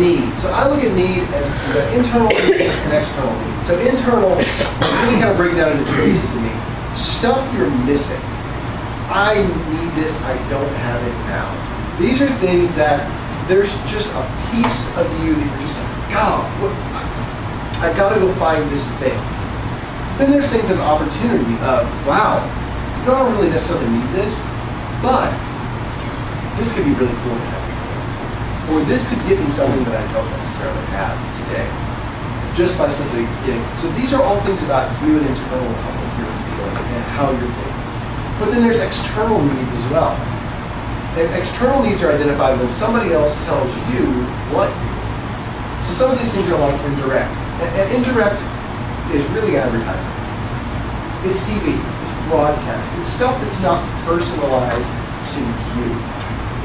need. So I look at need as the internal need and external need. So internal, really kind of break down into two pieces to me. Stuff you're missing. I need this, I don't have it now. These are things that there's just a piece of you that you're just like, God, I gotta go find this thing. Then there's things of opportunity of, wow, you don't really necessarily need this, but this could be really cool to have. Or this could get me something that I don't necessarily have today, just by simply getting. So these are all things about you and internal, how you're feeling and how you're thinking. But then there's external needs as well. And external needs are identified when somebody else tells you what. So some of these things are like indirect. And indirect is really advertising. It's TV, it's broadcast, it's stuff that's not personalized to you.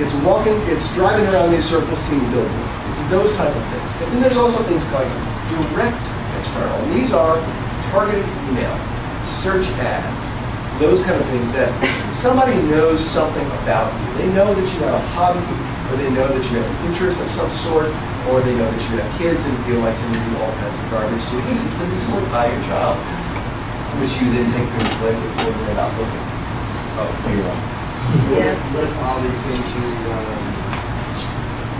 It's walking, it's driving around in circles, seeing billboards. It's those type of things. But then there's also things like direct external. And these are targeted email, search ads, those kind of things that somebody knows something about you. They know that you have a hobby, or they know that you have an interest of some sort, or they know that you have kids and feel like sending you all kinds of garbage to eat. It's been told by your child, which you then take to play before they're not looking. So, Yeah. What if all these things you,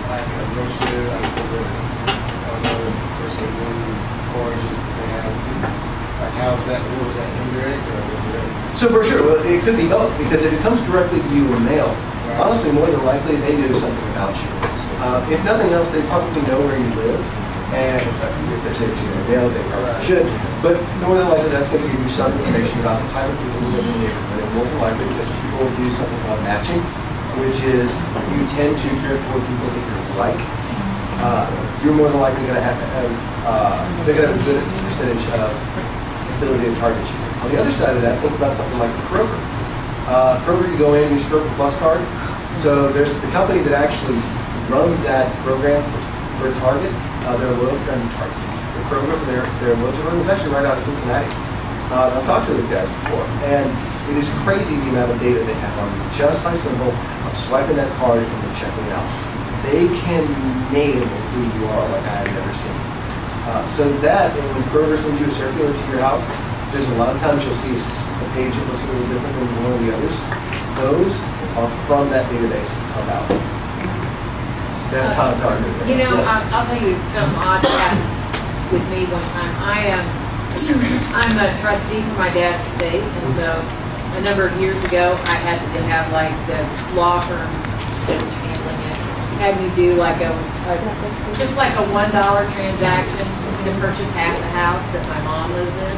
like a brochure, like for the, for some new oranges that they have, like how's that, what was that, indirect or was it? So for sure, well, it could be both, because if it comes directly to you in mail, honestly, more than likely, they know something about you. If nothing else, they probably know where you live, and if they're saying you in mail, they probably should. But more than likely, that's going to give you some information about the type of people who live in the neighborhood. And more than likely, because people will do something called matching, which is you tend to drift toward people that you like. You're more than likely going to have they're going to have a good percentage of ability to target you. On the other side of that, think about something like Kroger. Kroger, you go in and use Kroger Plus card. So there's the company that actually runs that program for Target. Their loyalty program, Target. For Kroger, for their loyalty program is actually right out of Cincinnati. I've talked to those guys before, and it is crazy the amount of data they have on you just by simple of swiping that card and then checking out. They can nail who you are like I have never seen. So that, and when Kroger sends you a circular to your house, there's a lot of times you'll see a page that looks a little different than one of the others. Those are from that database about. That's how targeted. You know, I'll tell you something odd that happened with me one time. I'm a trustee for my dad's estate, and so a number of years ago, I had to have like the law firm that was handling it, had me do like just like a $1 transaction to purchase half the house that my mom lives in.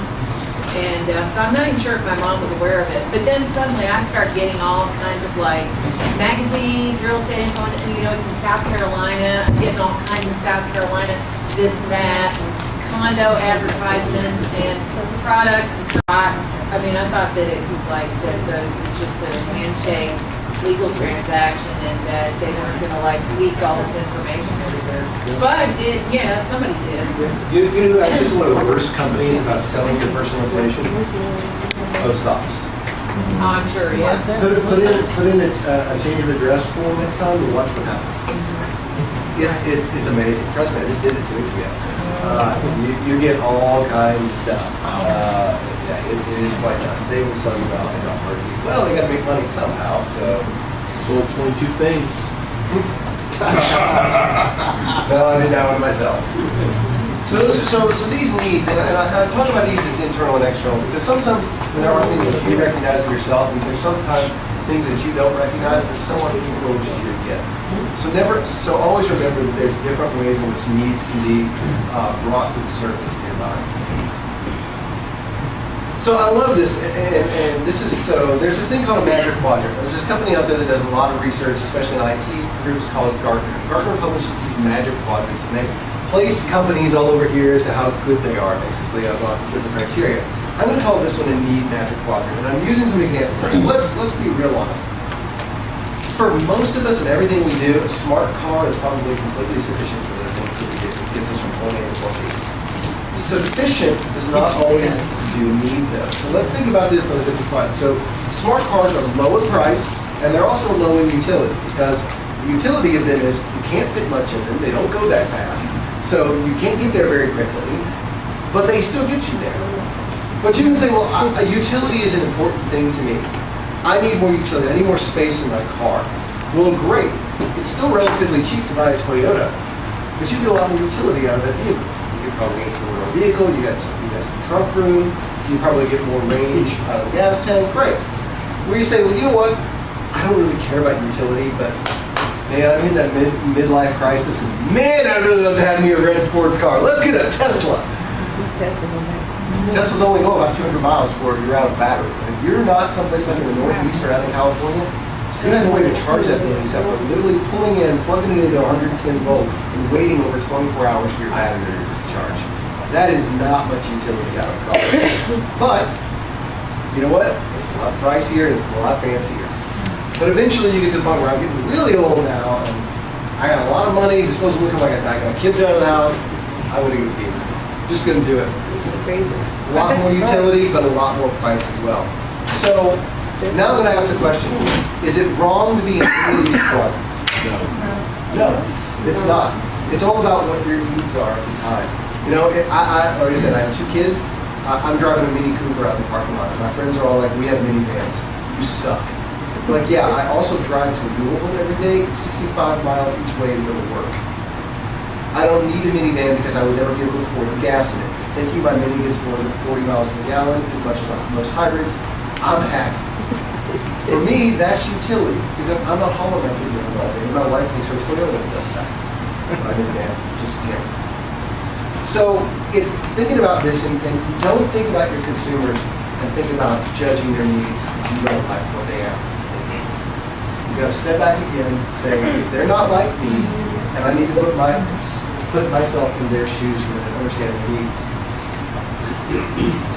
And so I'm not even sure if my mom was aware of it. But then suddenly I start getting all kinds of like magazines, real estate info, and you know, it's in South Carolina. I'm getting all kinds of South Carolina, this and that, and condo advertisements and products and so I mean, I thought that it was like it was just a handshake legal transaction and that they weren't going to like leak all this information everywhere. But somebody did. You know who actually is one of the worst companies about selling your personal information? Post office. Oh, I'm sure, yes. Put in a change of address form next time and watch what happens. It's amazing. Trust me, I just did it 2 weeks ago. You get all kinds of stuff. It is quite nuts. They will sell you out in a heartbeat. Well, they got to make money somehow, so. Sold 22 things. No, I did that one myself. So these needs, and I talk about these as internal and external because sometimes there are things that you recognize in yourself, and there's sometimes things that you don't recognize, but someone influences you to get. So always remember that there's different ways in which needs can be brought to the surface in your mind. So I love this, and this is there's this thing called a Magic Quadrant. There's this company out there that does a lot of research, especially in IT groups, called Gartner. Gartner publishes these Magic Quadrants, and they place companies all over here as to how good they are, basically, on different criteria. I'm going to call this one a need Magic Quadrant, and I'm using some examples. So let's be real honest. For most of us and everything we do, a smart car is probably completely sufficient for the things that we do. It gets us from point A to point B. Sufficient does not always do need though. So let's think about this on a different front. So smart cars are low in price and they're also low in utility because the utility of them is you can't fit much in them. They don't go that fast. So you can't get there very quickly, but they still get you there. But you can say, well, a utility is an important thing to me. I need more utility. I need more space in my car. Well, great. It's still relatively cheap to buy a Toyota, but you get a lot more utility out of that vehicle. You get probably get a four-wheel vehicle, you got some trunk room, you probably get more range out of the gas tank, great. Where you say, well, you know what, I don't really care about utility, but man, I'm in that midlife crisis, and man, I'd really love to have me a red sports car. Let's get a Tesla. Tesla's only go about 200 miles before you're out of battery. And if you're not someplace like in the Northeast or out in California, you have no way to charge that thing except for literally pulling in, plugging it into 110 volt, and waiting over 24 hours for your battery to discharge. That is not much utility out of the car. But, you know what? It's a lot pricier and it's a lot fancier. But eventually you get to the point where I'm getting really old now, and I got a lot of money, disposable income, I got kids out of the house, I would go get it. Just gonna do it. A lot more utility, but a lot more price as well. So, now I'm gonna ask the question, is it wrong to be in any of these quadrants? No, it's not. It's all about what your needs are at the time. You know, like I said, I have 2 kids. I'm driving a Mini Cooper out in the parking lot. My friends are all like, we have minivans. You suck. Like, yeah, I also drive to Louisville every day. It's 65 miles each way to go to work. I don't need a minivan because I would never be able to afford the gas in it. Thank you, my Mini is more than 40 miles to the gallon, as much as most hybrids. I'm happy. For me, that's utility, because I'm not hauling my kids around all day. My wife takes her Toyota and does that. I didn't have just a camera. So it's thinking about this, and don't think about your consumers and think about judging their needs because you don't like what they are. You got to step back again and say, if they're not like me, and I need to put myself in their shoes and understand their needs.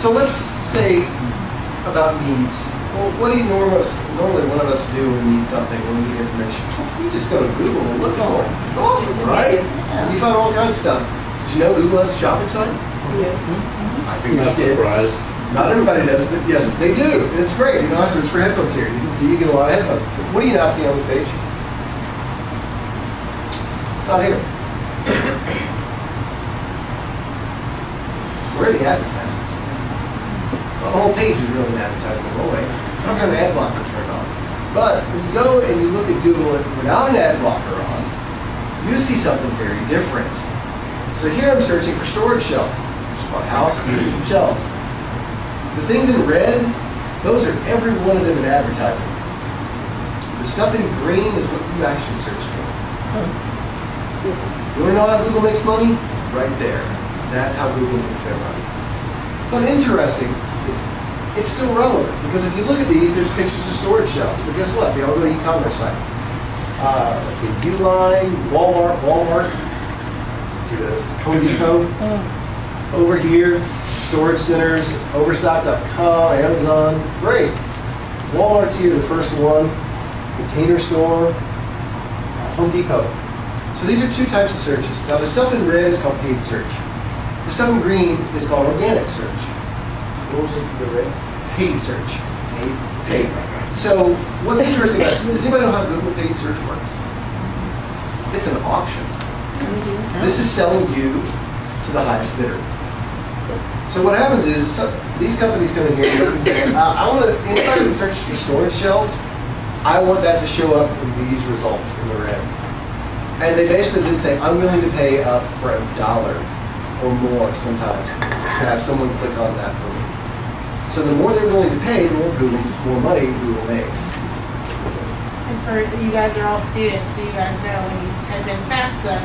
So let's say about needs. Well, what do you normally one of us do when we need something, when we need information? You just go to Google and look for it. It's awesome, right? And you find all kinds of stuff. Did you know Google has a shopping site? Yes. I think Not you did. surprised. Not everybody does, but yes, they do. And it's great. You know, I search for headphones here. You can see you get a lot of headphones. What do you not see on this page? It's not here. Where are the advertisements? The whole page is really an advertisement away. I don't have an ad blocker turned on. But when you go and you look at Google without an ad blocker on, you see something very different. So here I'm searching for storage shelves. Just bought a house and some shelves. The things in red, those are every one of them an advertisement. The stuff in green is what you actually searched for. You want to know how Google makes money? Right there. That's how Google makes their money. But interesting, it's still relevant because if you look at these, there's pictures of storage shelves. But guess what? They all go to e-commerce sites. Let's see, Uline, Walmart. Let's see those. Home Depot. Over here, storage centers, Overstock.com, Amazon. Great. Walmart's here, the first one. Container Store, Home Depot. So these are 2 types of searches. Now the stuff in red is called paid search. The stuff in green is called organic search. What was it, the red? Paid search. Paid. So what's interesting about it, does anybody know how Google paid search works? It's an auction. This is selling you to the highest bidder. So what happens is these companies come in here and they say, I want to, anybody that searches for storage shelves, I want that to show up in these results in the red. And they basically then say, I'm willing to pay up for $1 or more sometimes to have someone click on that for me. So the more they're willing to pay, the more money Google makes. And for you guys are all students, so you guys know when you type in FAFSA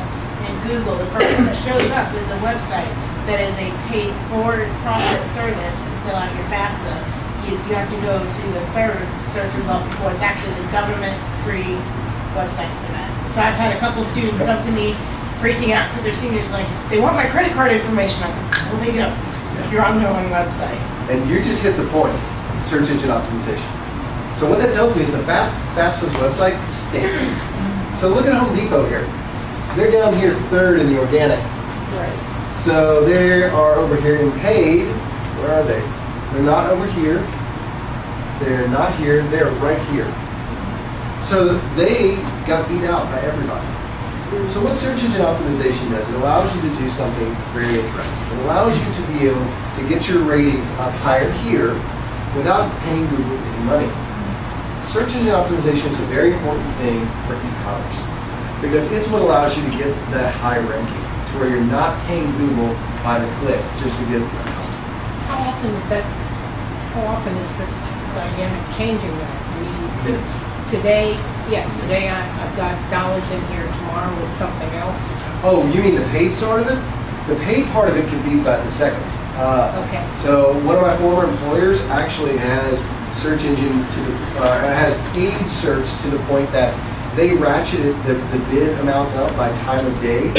in Google, the first one that shows up is a website that is a paid for-profit service to fill out your FAFSA. You have to go to the third search result before it's actually the government-free website for that. So I've had a couple students come to me freaking out because their seniors like, they want my credit card information. I was like, well, they don't. You're on the wrong website. And you just hit the point, search engine optimization. So what that tells me is the FAFSA's website stinks. So look at Home Depot here. They're down here third in the organic. Right. So they are over here in paid. Where are they? They're not over here. They're not here. They're right here. So they got beat out by everybody. So what search engine optimization does, it allows you to do something very interesting. It allows you to be able to get your ratings up higher here without paying Google any money. Search engine optimization is a very important thing for e-commerce because it's what allows you to get that high ranking. To to where you're not paying Google by the click just to get a customer. How often is this dynamic changing that? I mean, Minutes. today I've got dollars in here, tomorrow it's something else. Oh, you mean the paid sort of it? The paid part of it can be by the seconds. Okay. So one of my former employers actually has search engine has paid search to the point that they ratcheted the bid amounts up by time of day.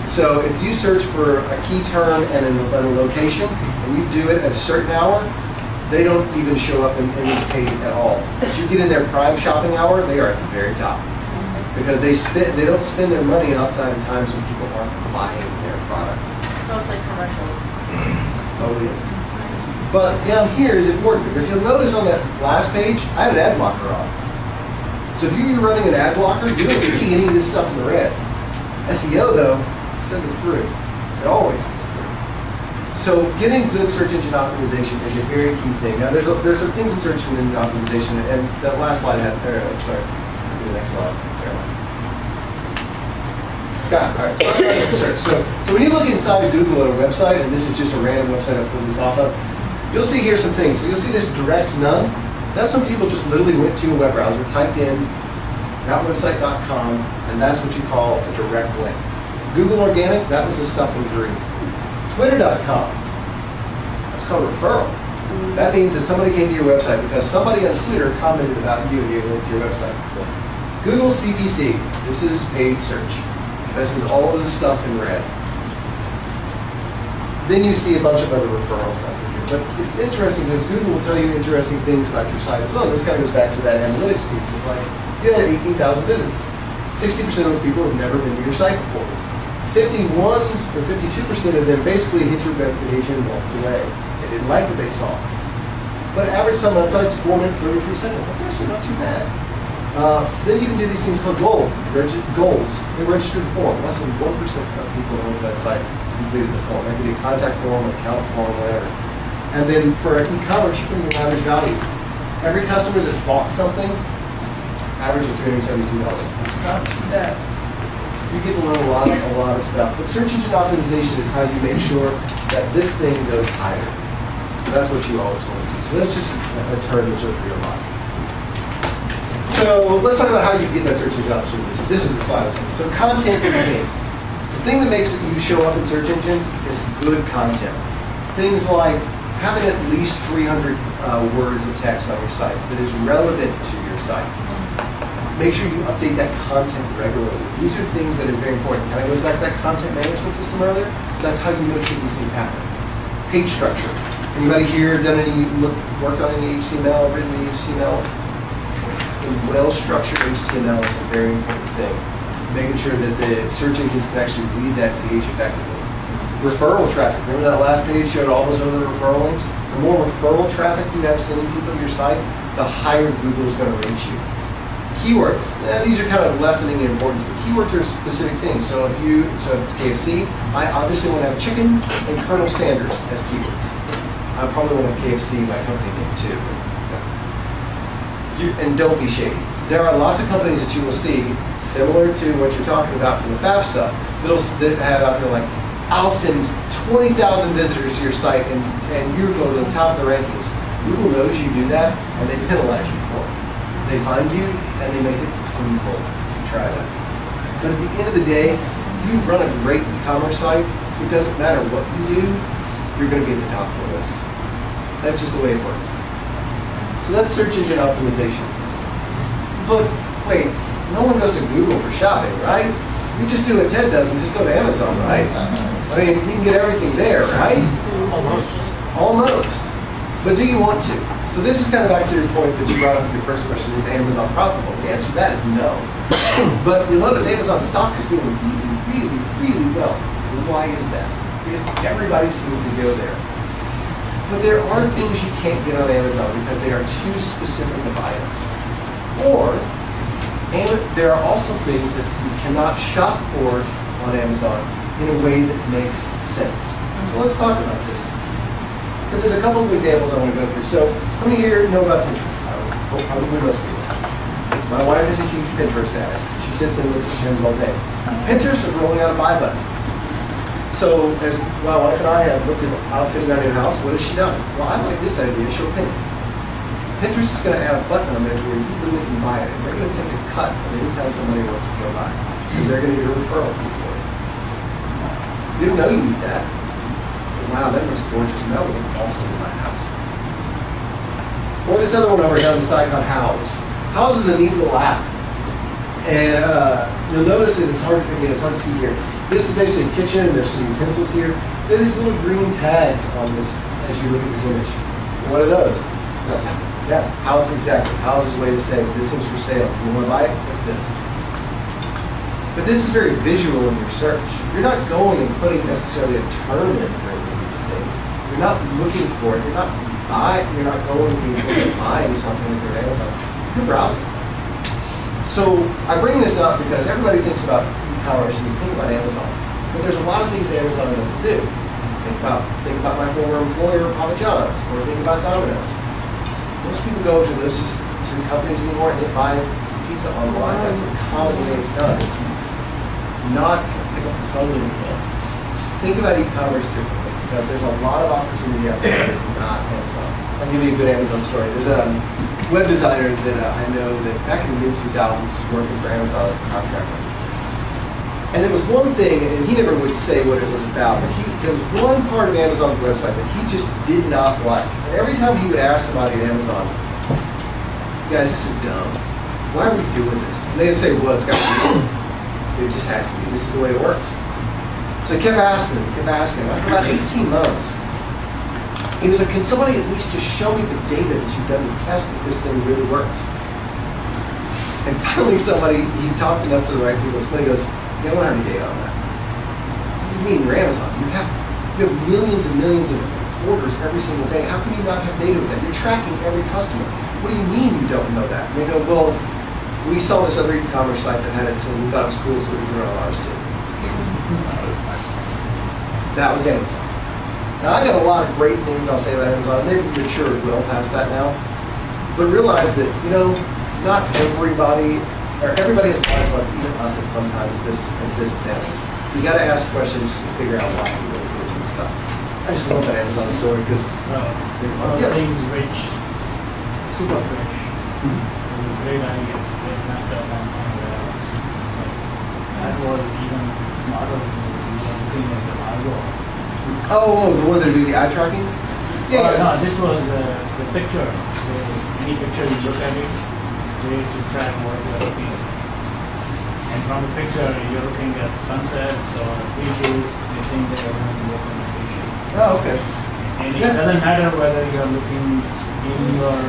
So if you search for a key term and a location, and you do it at a certain hour, they don't even show up in the paid at all. But you get in their prime shopping hour, they are at the very top. Because they don't spend their money outside of times when people aren't buying their product. So it's like commercial. Totally is. But down here is important because you'll notice on that last page, I had an ad blocker on. So if you're running an ad blocker, you don't see any of this stuff in the red. SEO though, sends us through. It always gets through. So getting good search engine optimization is a very key thing. Now there's some things in search engine optimization, and that last slide had, sorry, do the next slide. Got it. All right. So, search. So when you look inside of Google at a website, and this is just a random website I pulled this off of, you'll see here some things. So you'll see this direct none. That's when people just literally went to a web browser, typed in thatwebsite.com, and that's what you call a direct link. Google Organic, that was the stuff in green. Twitter.com, that's called referral. That means that somebody came to your website because somebody on Twitter commented about you and gave a link to your website. Google CPC, this is paid search. This is all of the stuff in red. Then you see a bunch of other referral stuff in here. But it's interesting because Google will tell you interesting things about your site as well. This kind of goes back to that analytics piece of like, you had 18,000 visits. 60% of those people have never been to your site before. 51 or 52% of them basically hit your web page and walked away. They didn't like what they saw. But average time on site's 4 minutes, 33 seconds. That's actually not too bad. Then you can do these things called goals. They registered the form. Less than 1% of people who went to that site completed the form. That could be a contact form, an account form, whatever. And then for e-commerce, you put in your average value. Every customer that bought something, average of $372. That's not too bad. You get to learn a lot of stuff. But search engine optimization is how you make sure that this thing goes higher. So that's what you always want to see. So that's just a term that you'll hear a lot. So let's talk about how you get that search engine optimization. This is the slide I was thinking. So content is king. The thing that makes you show up in search engines is good content. Things like having at least 300 words of text on your site that is relevant to your site. Make sure you update that content regularly. These are things that are very important. Kind of goes back to that content management system earlier. That's how you make sure these things happen. Page structure. Anybody here worked on any HTML, written any HTML? A well-structured HTML is a very important thing. Making sure that the search engines can actually read that page effectively. Referral traffic. Remember that last page showed all those other referral links? The more referral traffic you have sending people to your site, the higher Google's going to rate you. Keywords. These are kind of lessening in importance, but keywords are specific things. So if it's KFC, I obviously want to have chicken and Colonel Sanders as keywords. I probably want to have KFC, my company name too. And don't be shady. There are lots of companies that you will see, similar to what you're talking about from the FAFSA, that have out there like, I'll send 20,000 visitors to your site and you go to the top of the rankings. Google knows you do that and they penalize you for it. They find you and they make it painful if you try that. But at the end of the day, if you run a great e-commerce site, it doesn't matter what you do, you're going to be at the top of the list. That's just the way it works. So that's search engine optimization. But wait, no one goes to Google for shopping, right? You just do what Ted does and just go to Amazon, right? I mean, you can get everything there, right? Almost. But do you want to? So this is kind of back to your point that you brought up in your first question, is Amazon profitable? The answer to that is no. But you'll notice Amazon stock is doing really, really, really well. And why is that? Because everybody seems to go there. But there are things you can't get on Amazon because they are too specific of items. Or there are also things that you cannot shop for on Amazon in a way that makes sense. So let's talk about this. Because there's a couple of examples I want to go through. So how many here know about Pinterest? Probably most people. My wife is a huge Pinterest addict. She sits and looks at trends all day. Pinterest is rolling out a buy button. So as my wife and I have looked at outfitting our new house, what has she done? Well, I like this idea, she'll pin it. Pinterest is going to add a button on there to where you really can buy it. And they're going to take a cut of any time somebody wants to go buy it. Because they're going to get a referral fee for it. You don't know you need that. But wow, that looks gorgeous. And that would look awesome in my house. Or this other one over here on the side called House. House is a neat little app. And you'll notice that it's hard to see here. This is basically a kitchen, and there's some utensils here. There's these little green tags on this as you look at this image. What are those? That's house, exactly. House is a way to say this thing's for sale. You want to buy it? Click this. But this is very visual in your search. You're not going and putting necessarily a term in for any of these things. You're not looking for it. You're not buying. You're not going and buying something with your Amazon. You're browsing. So I bring this up because everybody thinks about e-commerce and you think about Amazon, but there's a lot of things Amazon doesn't do. Think about my former employer, Papa John's, or think about Domino's. Most people go to those to companies anymore and they buy pizza online. That's the common way it's done. It's not pick up the phone anymore. Think about e-commerce differently because there's a lot of opportunity out there that is not Amazon. I'll give you a good Amazon story. There's a web designer that I know that back in the mid-2000s was working for Amazon as a contractor. And there was one thing, and he never would say what it was about, but there was one part of Amazon's website that he just did not like. And every time he would ask somebody at Amazon, guys, this is dumb. Why are we doing this? And they would say, well, it's got to be. It just has to be. This is the way it works. So he kept asking him. After about 18 months, he was like, can somebody at least just show me the data that you've done to test that this thing really works? And finally he talked enough to the right people. Somebody goes, yeah, I don't have any data on that. What do you mean, you're Amazon? You have millions and millions of orders every single day. How can you not have data with that? You're tracking every customer. What do you mean you don't know that? And they go, well, we saw this other e-commerce site that had it, so we thought it was cool, so we put it on ours too. That was Amazon. Now, I got a lot of great things I'll say about Amazon, and they've matured well past that now. But realize that, not everybody has blind spots, even us at sometimes as business analysts. You got to ask questions to figure out why you really do this stuff. I just love that Amazon story because things which super fresh. Great idea. They messed up on somewhere else. That was even smarter than this. You were looking at the algorithms. Oh, the ones that do the eye tracking? Yeah. No, this was the picture. Any picture you look at it, they used to track what you're looking at. And from the picture, you're looking at sunsets or beaches, they think they're going to look on vacation. Oh, okay. And it doesn't matter whether you're looking in your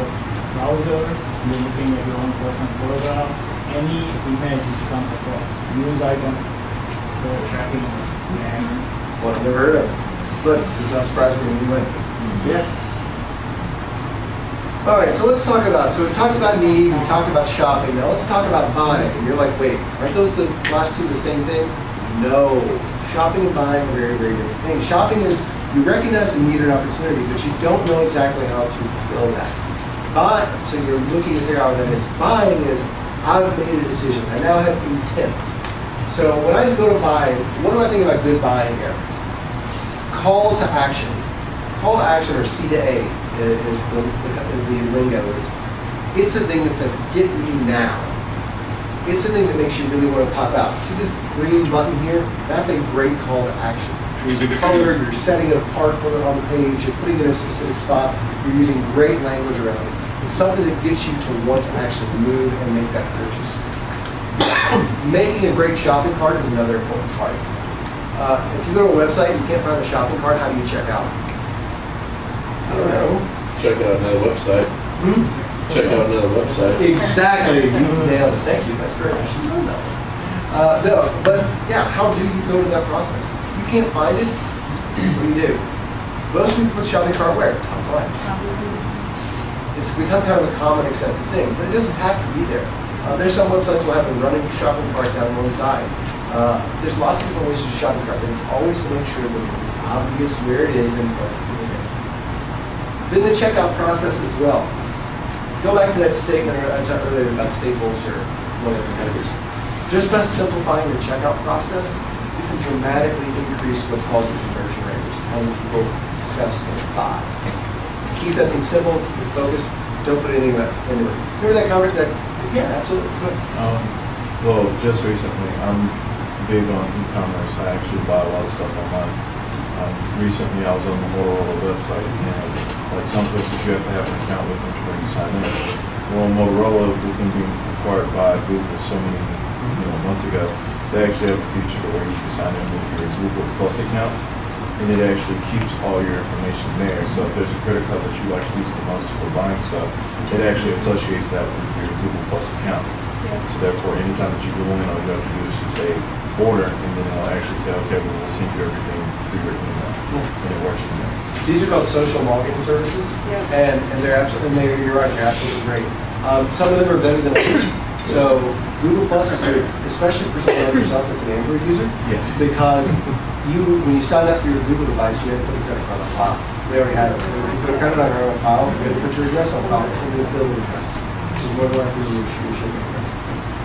browser, you're looking at your own personal photographs, any image which comes across, news item, they're tracking and One I've never heard of, but does not surprise me when you went. Yeah. All right, so let's talk about, we talked about need, we talked about shopping, now let's talk about buying. And you're like, wait, aren't those last two the same thing? No, shopping and buying are very, very different things. Shopping is, you recognize the need or opportunity, but you don't know exactly how to fulfill that. So you're looking to figure out what that is. Buying is, I've made a decision, I now have intent. So when I go to buy, what do I think about good buying here? Call to action. Call to action, or C to A, is the lingo. It's a thing that says, get me now. It's the thing that makes you really want to pop out. See this green button here? That's a great call to action. You're using color, you're setting it apart for it on the page, you're putting it in a specific spot, you're using great language around it. It's something that gets you to want to actually move and make that purchase. Making a great shopping cart is another important part. If you go to a website and you can't find a shopping cart, how do you check out? I don't know. Check out another website. Check out another website. Exactly. You nailed it. Thank you. That's great. I should know that. No, but yeah, how do you go to that process? If you can't find it, what do? Most people put shopping cart where? Top right. It's become kind of a common accepted thing, but it doesn't have to be there. There's some websites will have a running shopping cart down one side. There's lots of different ways to shopping cart, but it's always to make sure that it's obvious where it is and what's the limit. Then the checkout process as well. Go back to that statement I talked earlier about Staples or one of the competitors. Just by simplifying your checkout process, you can dramatically increase what's called the conversion rate, which is how many people successfully buy. Keep that thing simple, keep it focused, don't put anything about anyway. Remember that conversation? Yeah, absolutely. Go ahead. Well, just recently, I'm big on e-commerce. I actually buy a lot of stuff online. Recently, I was on the Motorola website, and like some places you have to have an account with them before you sign in. Well, Motorola, with them being acquired by Google so many months ago, they actually have a feature where you can sign in with your Google Plus account, and it actually keeps all your information there. So if there's a credit card that you like to use the most for buying stuff, it actually associates that with your Google Plus account. So therefore, anytime that you go in, all you have to do is just say order, and then it'll actually say, okay, well, we'll send you everything through your email, and it works from there. These are called social marketing services, and they're absolutely, you're right, they're absolutely great. Some of them are better than others. So Google Plus is good, especially for someone like yourself that's an Android user. Yes. Because when you sign up for your Google device, you have to put a credit card on file. So they already have it. If you put a credit card on file, you have to put your address on file, and your billing address, which is more than likely your shipping address.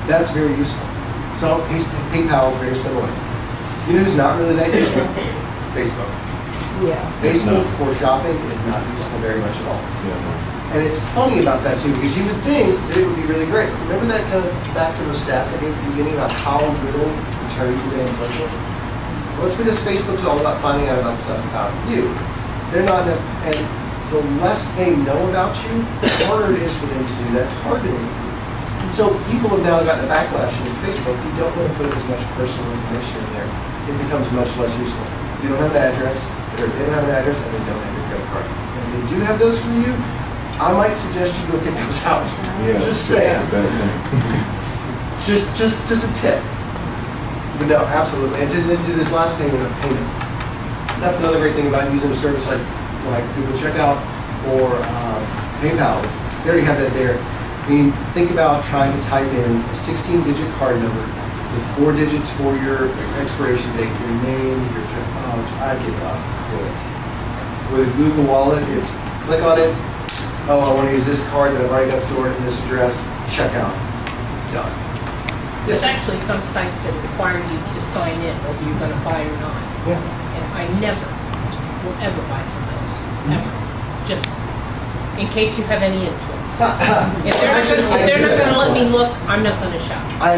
That's very useful. So PayPal is very similar. You know who's not really that useful? Facebook. Yeah. Facebook for shopping is not useful very much at all. Yeah. And it's funny about that too, because you would think that it would be really great. Remember that kind of back to those stats I gave at the beginning about how little return you get on social? Well, it's because Facebook's all about finding out about stuff about you. They're not, and the less they know about you, the harder it is for them to do that targeting. So people have now gotten a backlash against Facebook. You don't want to put as much personal information in there. It becomes much less useful. You don't have an address, or they don't have an address, and they don't have your credit card. And if they do have those for you, I might suggest you go take those out. Yeah, Just saying. that's a bad thing. Just a tip. But no, absolutely. And to this last payment, that's another great thing about using a service like Google Checkout or PayPal. They already have that there. I mean, think about trying to type in a 16-digit card number with 4 digits for your expiration date, your name, your I give up. Quit. With a Google Wallet, it's click on it. Oh, I want to use this card that I've already got stored in this address. Checkout. Done. There's actually some sites that require you to sign in whether you're going to buy or not. Yeah. And I never will ever buy from those. Ever. Just in case you have any influence. If they're not going to let me look, I'm not going to shop. I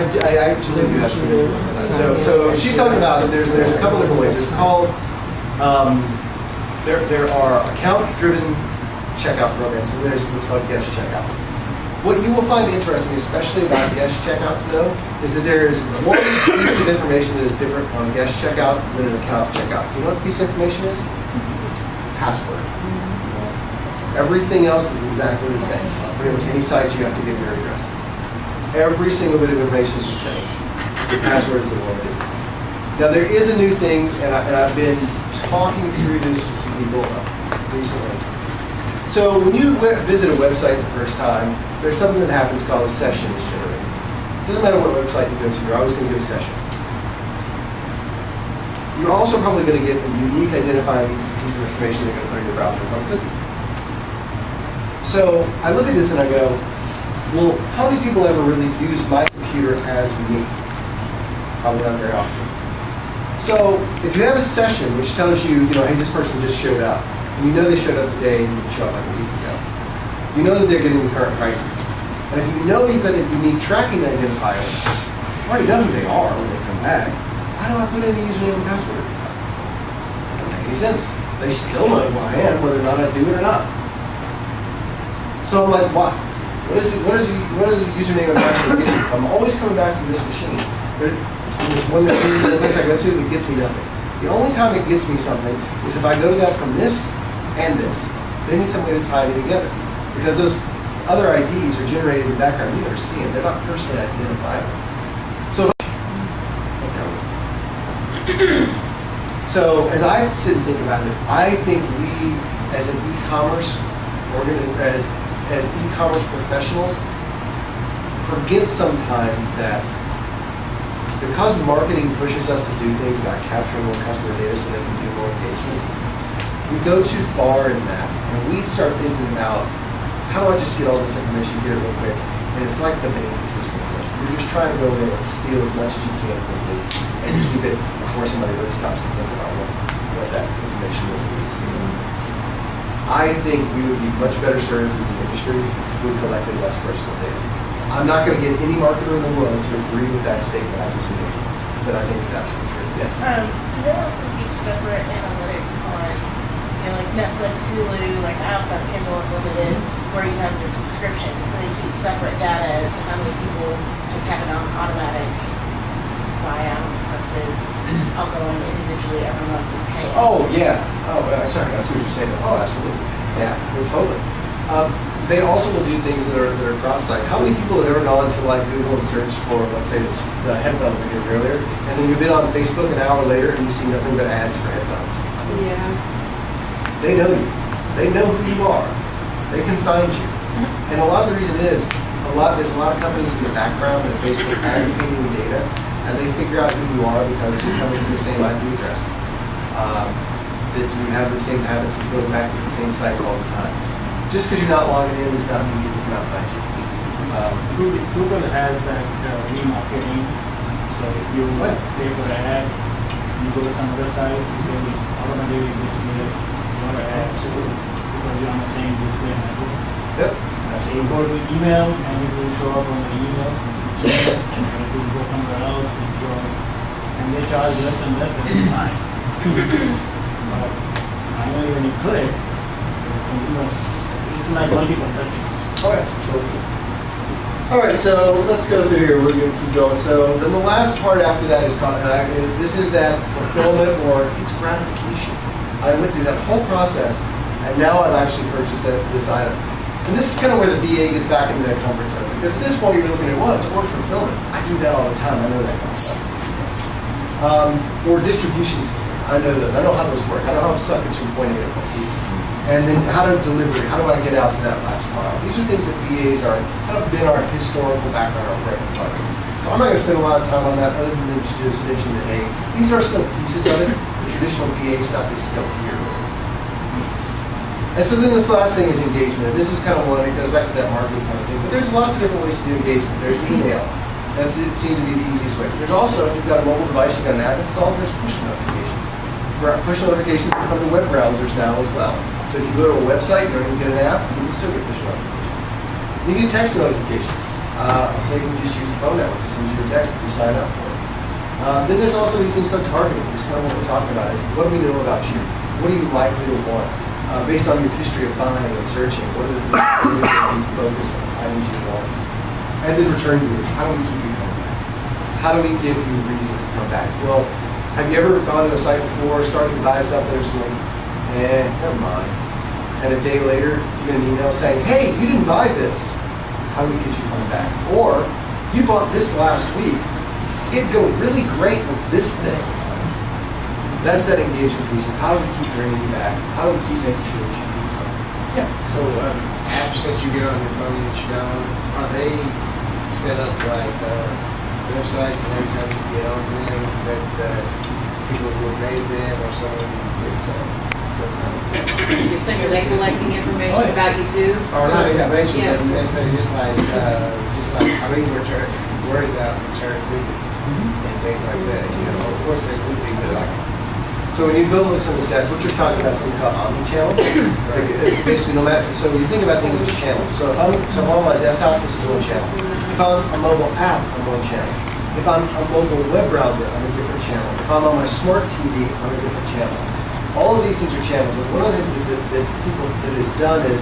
actually do have some influence on that. So she's talking about there's a couple different ways. There's called there are account-driven checkout programs, and there's what's called guest checkout. What you will find interesting, especially about guest checkouts, though, is that there is one piece of information that is different on guest checkout than an account checkout. Do you know what the piece of information is? Password. Everything else is exactly the same. Pretty much any site you have to give your address. Every single bit of information is the same. Your password is the one it is. Now there is a new thing, and I've been talking through this with some people recently. So when you visit a website the first time, there's something that happens called a session is generated. It doesn't matter what website you go to, you're always going to get a session. You're also probably going to get a unique identifying piece of information you're going to put in your browser called a cookie. So I look at this and I go, well, how many people ever really use my computer as me? Probably not very often. So if you have a session which tells you, hey, this person just showed up, and you know they showed up today and didn't show up like a week ago, you know that they're getting the current prices. And if you know you've got a unique tracking identifier, you already know who they are when they come back. Why do I put in a username and password every time? Doesn't make any sense. They still know who I am, whether or not I do it or not. So I'm like, why? What is the username and password get you? I'm always coming back to this machine. There's one place I go to that gets me nothing. The only time it gets me something is if I go to that from this and this. They need some way to tie me together. Because those other IDs are generated in the background. You never see them. They're not personally identifiable. So as I sit and think about it, I think we as an e-commerce organism, as e-commerce professionals, forget sometimes that because marketing pushes us to do things about capturing more customer data so they can do more engagement, we go too far in that, and we start thinking about how do I just get all this information, get it real quick, and it's like the main interest in it. You're just trying to go in and steal as much as you can quickly and keep it before somebody really stops to think about what that information really means to them. I think we would be much better served as an industry if we collected less personal data. I'm not going to get any marketer in the world to agree with that statement I just made, but I think it's absolutely true. Yes. Do they also keep separate analytics on, like Netflix, Hulu, like I also have Kindle Unlimited, where you have the subscription, so they keep separate data as to how many people just have it on automatic buyout versus I'll go in individually every month and pay. Oh, yeah. Oh, sorry, I see what you're saying. Oh, absolutely. Yeah, totally. They also will do things that are cross-site. How many people have ever gone to like Google and searched for, let's say, it's the headphones I gave you earlier, and then you've been on Facebook an hour later and you see nothing but ads for headphones? Yeah. They know you. They know who you are. They can find you. And a lot of the reason is, there's a lot of companies in the background that are basically aggregating data, and they figure out who you are because you're coming from the same IP address. That you have the same habits and go back to the same sites all the time. Just because you're not logging in does not mean people cannot find you. Google has that remarketing. So if you pay for an ad, you go to some other site, they will automatically display your ad. Absolutely. Because you're on the same display network. Yep. So you go to email and it will show up on the email. And if you go somewhere else, it will show up. And they charge less and less every time. But I know when you click, it's like multiple touches. Oh yeah, absolutely. All right, so let's go through here. We're going to keep going. So then the last part after that is this is that fulfillment or it's gratification. I went through that whole process, and now I've actually purchased this item. And this is kind of where the BA gets back into their comfort zone, because at this point you're looking at, well, it's order fulfillment. I do that all the time. I know that kind of stuff. Or distribution systems. I know those. I know how those work. I know how stuff gets from point A to point B. And then how to deliver it. How do I get out to that last mile? These are things that BAs are kind of been our historical background, our bread and butter. So I'm not going to spend a lot of time on that other than to just mention that, hey, these are still pieces of it. The traditional BA stuff is still here. And so then this last thing is engagement. And this is kind of one, it goes back to that marketing kind of thing. But there's lots of different ways to do engagement. There's email. It seems to be the easiest way. There's also, if you've got a mobile device, you've got an app installed, there's push notifications. Push notifications come to web browsers now as well. So if you go to a website, you don't even get an app, you can still get push notifications. You get text notifications. They can just use the phone network to send you a text if you sign up for it. Then there's also these things called targeting, which is kind of what we're talking about, is what do we know about you? What are you likely to want? Based on your history of buying and searching, what are the things that you focus on, items you want? And then return visits. How do we keep you coming back? How do we give you reasons to come back? Well, have you ever gone to a site before, started to buy stuff, and there's like, never mind. And a day later, you get an email saying, hey, you didn't buy this. How do we get you coming back? Or, you bought this last week. It'd go really great with this thing. That's that engagement piece of how do we keep bringing you back? How do we keep making sure that you keep coming? Yeah. So apps that you get on your phone that you download, are they set up like websites, and every time you get on them, that people who made them or someone gets You're saying, are they collecting information about you too? or not information, Yeah. but necessarily just like I mean, we're worried about return visits and things like that. You know, of course they would be, but like. So when you go look at some of the stats, what you're talking about is something called omni-channel. Basically, no matter, so you think about things as channels. So if I'm on my desktop, this is one channel. If I'm a mobile app, I'm one channel. If I'm a mobile web browser, I'm a different channel. If I'm on my smart TV, I'm a different channel. All of these things are channels. And one of the things that is done is,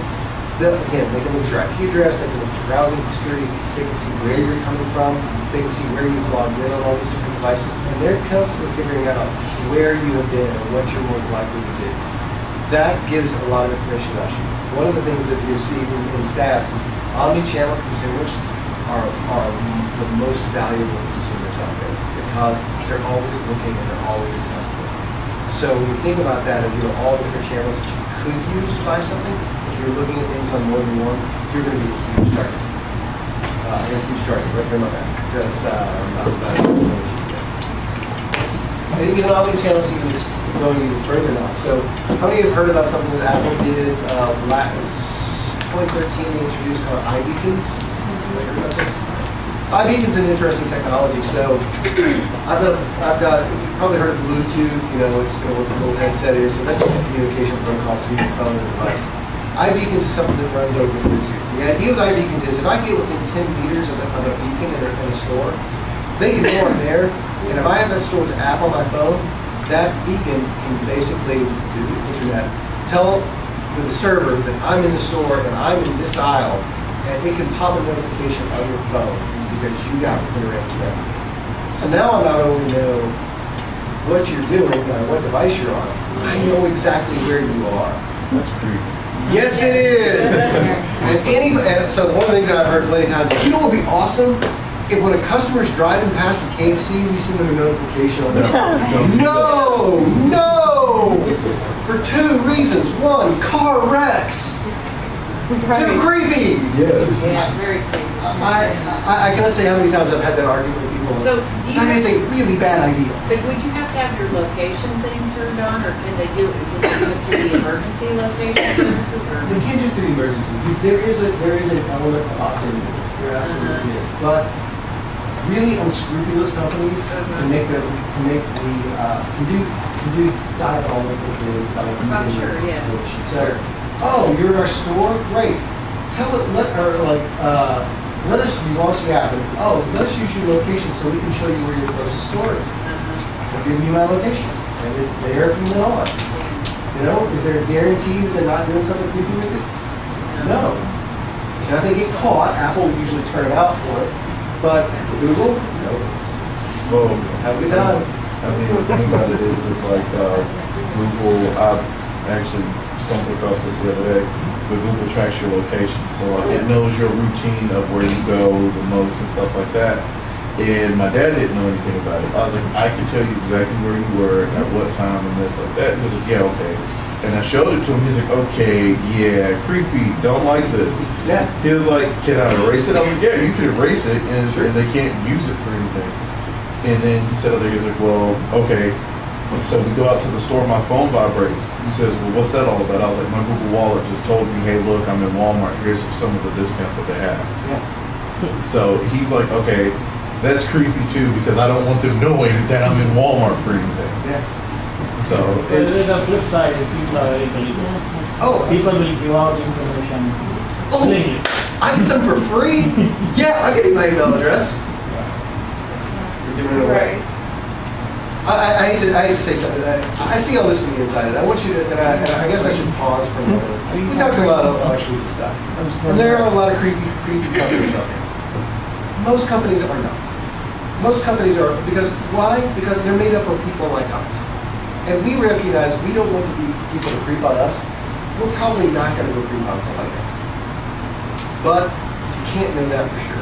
again, they can look at your IP address, they can look at your browsing history, they can see where you're coming from, they can see where you've logged in on all these different devices, and they're constantly figuring out where you have been and what you're more likely to do. That gives a lot of information about you. One of the things that you see in stats is omni-channel consumers are the most valuable consumers out there because they're always looking and they're always accessible. So when you think about that, if you have all different channels that you could use to buy something, if you're looking at things on more than one, you're going to be a huge target. Right here, my bad. Because I'm about to and even omni-channels even going even further now. So how many have heard about something that Apple did last 2013? They introduced called iBeacons. Have you heard about this? iBeacon's an interesting technology. So I've got, you probably heard of Bluetooth, you know, it's, you know, what the little headset is, so that's just a communication protocol between your phone and device. iBeacons is something that runs over Bluetooth. The idea with iBeacons is if I get within 10 meters of a beacon in a store, they can go on there, and if I have that store's app on my phone, that beacon can basically, through the internet, tell the server that I'm in the store and I'm in this aisle, and it can pop a notification on your phone because you got within range of that beacon. So now I not only know what you're doing, what device you're on, I know exactly where you are. That's creepy. Yes, it is. And so one of the things that I've heard plenty of times, you know what would be awesome? If when a customer's driving past a KFC, we send them a notification on their phone. No! For two reasons. One, car wrecks. Too creepy. Yes. Yeah, very creepy. I cannot tell you how many times I've had that argument with people. So, do you That is a really bad idea. But would you have to have your location thing turned on, or can they do it through the emergency location services, or? They can do through the emergency. There is an element of opt-in to this. There absolutely is. But really unscrupulous companies can do diabolical things like I'm sure, yeah. So, oh, you're at our store? Great. Let us, you want to see happen. Oh, let us use your location so we can show you where your closest store is. I'll give you my location. And it's there from then on. You know, is there a guarantee that they're not doing something creepy with it? No. Now, if they get caught, Apple will usually turn them out for it. But Google, no. Well, Have a good time. I mean, the thing about it is like Google, I actually stumbled across this the other day, but Google tracks your location. So like, it knows your routine of where you go the most and stuff like that. And my dad didn't know anything about it. I was like, I can tell you exactly where you were, at what time, and this, like that. He was like, yeah, okay. And I showed it to him. He's like, okay, yeah, creepy, don't like this. Yeah. He was like, can I erase it? I was like, yeah, you can erase it, and they can't use it for anything. And then he said, he was like, well, okay. So we go out to the store, my phone vibrates. He says, well, what's that all about? I was like, my Google Wallet just told me, hey, look, I'm in Walmart. Here's some of the discounts that they have. Yeah. So he's like, okay, that's creepy too, because I don't want them knowing that I'm in Walmart for anything. Yeah. So, The flip side is people are very gullible. Oh, People will give out information. Oh. willingly. I get some for free? Yeah, I'll give you my email address. You're giving it away. I hate to say something. I see all this from the inside, and I want you to, and I guess I should pause for a moment. We talked a lot about creepy stuff, and there are a lot of creepy companies out there. Most companies are not. Most companies are, because why? Because they're made up of people like us. And we recognize we don't want to be people to creep on us. We're probably not going to go creep on somebody else. But you can't know that for sure.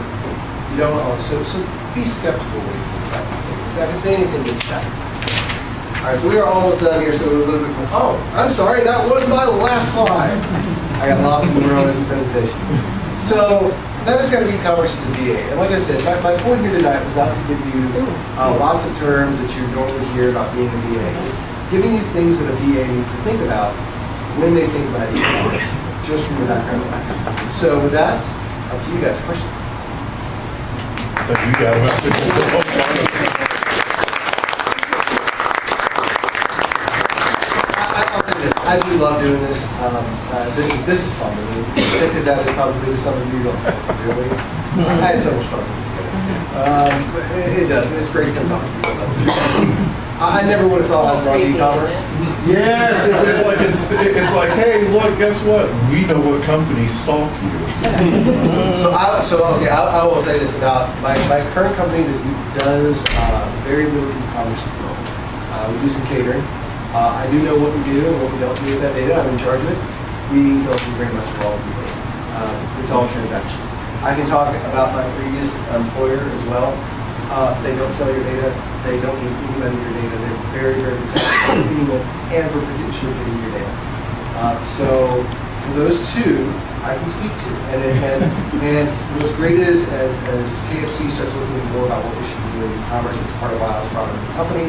You don't always. So be skeptical when you think about these things. If I can say anything, it's that. All right, so we are almost done here. So we're a little bit. Oh, I'm sorry, that was my last slide. I got lost in the rows in the presentation. So that is going to be e-commerce as a BA. And like I said, my point here tonight was not to give you lots of terms that you normally hear about being a BA. It's giving you things that a BA needs to think about when they think about e-commerce, just from the background. So with that, up to you guys. Questions? you got it. I'll say this. I do love doing this. This is fun. I mean, thick as that is probably some of you. Really, I had so much fun. It does, and it's great to come talk to people about this. I never would have thought I'd love e-commerce. Yes, it's like, hey, look, guess what? We know what companies stalk you. I will say this about my current company does very little e-commerce at the moment. We do some catering. I do know what we do and what we don't do with that data. I'm in charge of it. We don't do very much at all with the data. It's all transactional. I can talk about my previous employer as well. They don't sell your data. They don't give anybody your data. They're very, very protective of anyone ever potentially getting your data. So for those two, I can speak to. And what's great is as KFC starts looking more about what we should be doing in e-commerce, it's part of why I was brought into the company.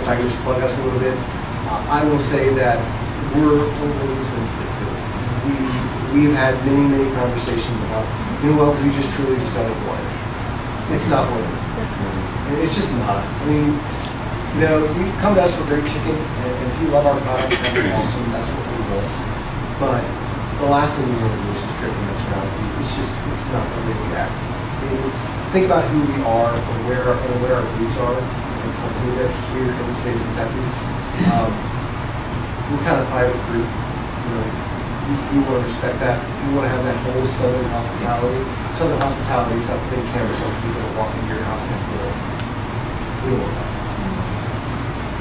If I can just plug us a little bit, I will say that we're overly sensitive to it. we've had many, many conversations about, you know what, we just truly just don't want it. It's not worth it. And it's just not. I mean, you know, you come to us for great chicken, and if you love our product, that's awesome. That's what we want. But the last thing we want to do is just trick and mess around with you. It's not the way we act. I mean, think about who we are and where our roots are as a company. They're here in the state of Kentucky. We're kind of private group. You know, we want to respect that. We want to have that whole Southern hospitality. Southern hospitality is not putting cameras on people that walk into your house and have dinner. We don't want that.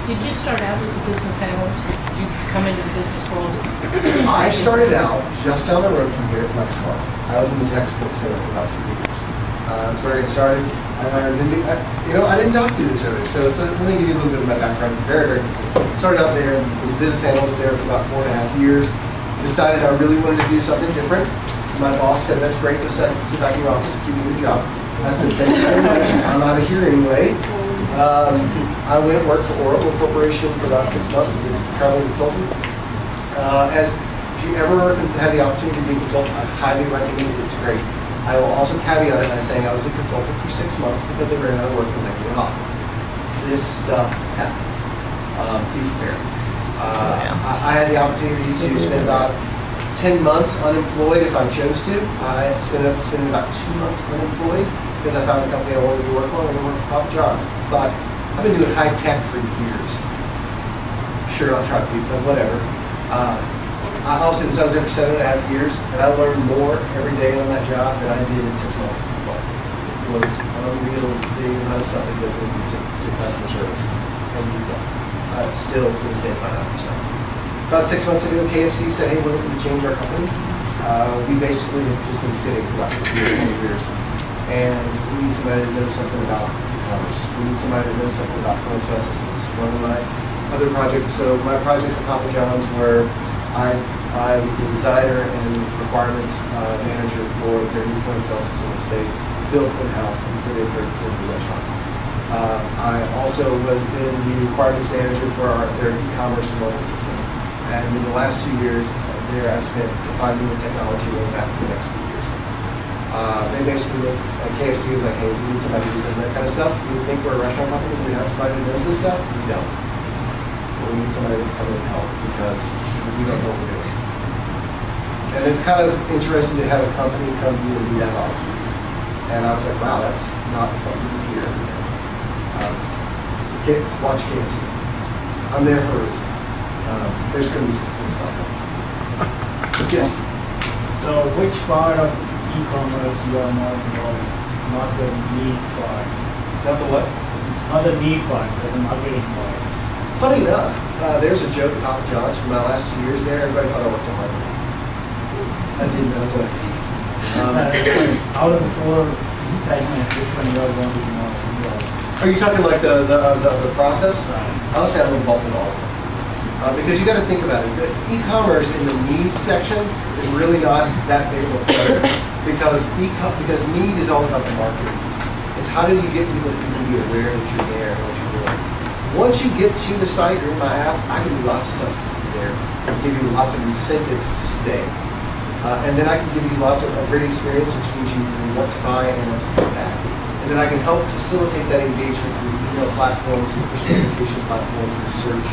Did you start out as a business analyst? Did you come into the business world? I started out just down the road from here at Lexmark. I was in the tech support center for about 3 years. That's where I got started. I didn't doctor this earlier, so let me give you a little bit of my background. Very, very quickly. Started out there, was a business analyst there for about 4.5 years. Decided I really wanted to do something different. My boss said, "That's great, just sit back in your office and keep doing your job." I said, "Thank you very much. I'm out of here anyway." I went and worked for Oracle Corporation for about 6 months as a traveling consultant. If you ever have the opportunity to be a consultant, I highly recommend it. It's great. I will also caveat it by saying I was a consultant for 6 months because they ran out of work and let me off. This stuff happens. Be prepared. I had the opportunity to spend about 10 months unemployed if I chose to. I ended up spending about 2 months unemployed because I found a company I wanted to work for. I wanted to work for Papa John's. But I've been doing high tech for years. Sure, I'll try pizza, whatever. I also I was there for 7.5 years, and I learned more every day on that job than I did in 6 months as a consultant. It was unreal the amount of stuff that goes into customer service and pizza. I still to this day find out more stuff. About 6 months ago, KFC said, "Hey, we're looking to change our company." We basically have just been sitting for about 20 years, and we need somebody that knows something about e-commerce. We need somebody that knows something about point of sale systems. One of my other projects, so my projects at Papa John's were I was the designer and requirements manager for their new point of sale systems. They built in-house and put in 32 new restaurants. I also was then the requirements manager for their e-commerce and mobile system. And in the last 2 years there, I spent defining the technology roadmap for the next few years. They basically looked at KFC was like, "Hey, we need somebody who's done that kind of stuff. We think we're a restaurant company. We have somebody that knows this stuff. We don't. But we need somebody that can come in and help because we don't know what we're doing." And it's kind of interesting to have a company come to you and be that honest. And I was like, wow, that's not something you hear every day. Watch KFC. I'm there for a reason. There's going to be some cool stuff. Yes. So which part of e-commerce you are more involved in? Not the need part. Not the what? Not the need part, but the marketing part. Funny enough, there's a joke at Papa John's from my last 2 years there. Everybody thought I worked on marketing. I didn't. I was in IT. Out of the 4 segments, which one you are going to be more involved? Are you talking like the process? Honestly, I'm involved in all of it. Because you got to think about it. The e-commerce in the need section is really not that big of a player because need is all about the marketing. It's how do you get people to even be aware that you're there and what you're doing. Once you get to the site or in my app, I can do lots of stuff to keep you there and give you lots of incentives to stay. And then I can give you lots of a great experience, which means you want to buy and want to come back. And then I can help facilitate that engagement through email platforms, push notification platforms, and search.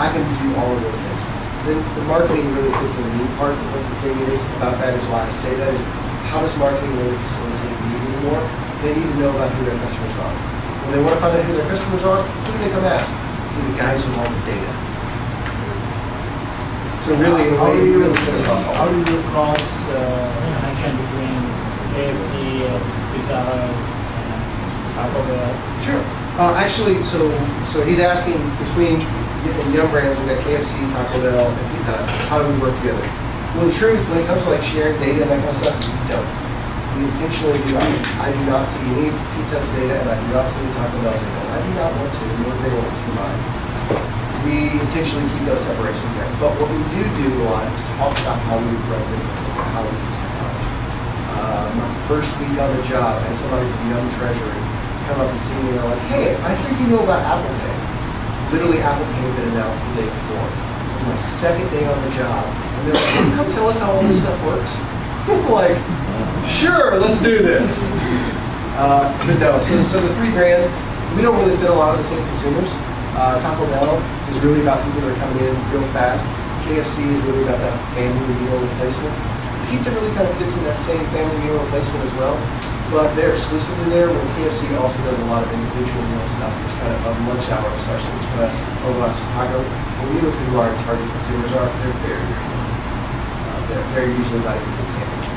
I can do all of those things. Then the marketing really fits in the new part. What the thing is about that is why I say that is how does marketing really facilitate the need anymore? They need to know about who their customers are. When they want to find out who their customers are, who do they come ask? The guys with all the data. So really, in a way, you really put across all. How do you cross connection between KFC, Pizza Hut, and Taco Bell? Sure. Actually, so he's asking between Yum Brands, we've got KFC, Taco Bell, and Pizza Hut. How do we work together? Well, in truth, when it comes to like sharing data and that kind of stuff, we don't. We intentionally do not. I do not see any of Pizza Hut's data, and I do not see any Taco Bell's data. I do not want to, nor do they want to see mine. We intentionally keep those separations there. But what we do a lot is talk about how we run business and how we use technology. My first week on the job, I had somebody from Yum Treasury come up and see me and they're like, "Hey, I hear you know about Apple Pay." Literally, Apple Pay had been announced the day before. It was my second day on the job, and And they're like, "Can you come tell us how all this stuff works?" I'm like, sure, let's do this. But no, so the three brands, we don't really fit a lot of the same consumers. Taco Bell is really about people that are coming in real fast. KFC is really about that family meal replacement. Pizza really kind of fits in that same family meal replacement as well, but they're exclusively there when KFC also does a lot of individual meal stuff, which kind of lunch hour especially, which kind of overlaps with taco. When we look at who our target consumers are, they're very different. They're usually like a good sandwich.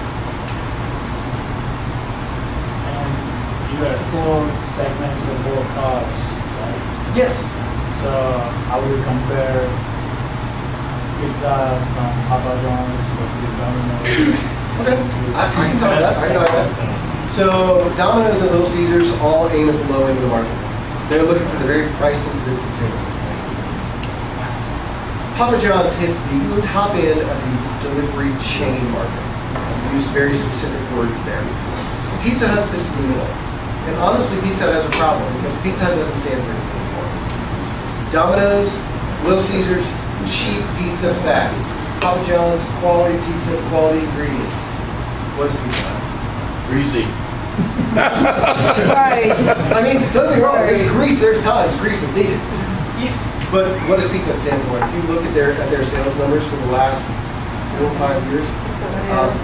And you have 4 segments for 4 cars, right? Yes. So how would you compare pizza from Papa John's versus Domino's? Okay, I can talk about that. I can talk about that. So Domino's and Little Caesars all aim at the low end of the market. They're looking for the very price-sensitive consumer. Papa John's hits the top end of the delivery chain market. We use very specific words there. Pizza Hut sits in the middle. And honestly, Pizza Hut has a problem because Pizza Hut doesn't stand for anything anymore. Domino's, Little Caesars, cheap pizza fast. Papa John's, quality pizza, quality ingredients. What is Pizza Hut? Greasy. Right. I mean, don't get me wrong, there's grease, there's times grease is needed. But what does Pizza Hut stand for? If you look at their sales numbers for the last 4 or 5 years,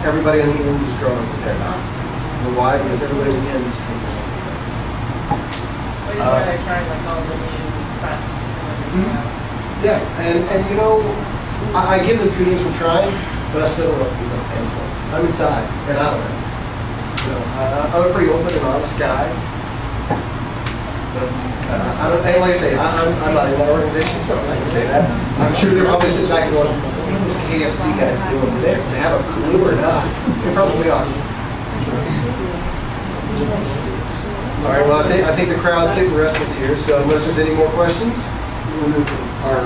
everybody on the ends is growing with their amount. You know why? Because everybody on the ends is taking away from them. Which is why they're trying like all the new crusts and everything else. Yeah, and you know, I give them kudos for trying, but I still don't know what Pizza Hut stands for. I'm inside, and I don't know. You know, I'm a pretty open and honest guy. But and like I say, I'm not in that organization, so I can say that. I'm sure they're probably sitting back and going, what are those KFC guys doing? Do they have a clue or not? They probably are. All right, well, I think the crowd's getting restless here, so unless there's any more questions? One of our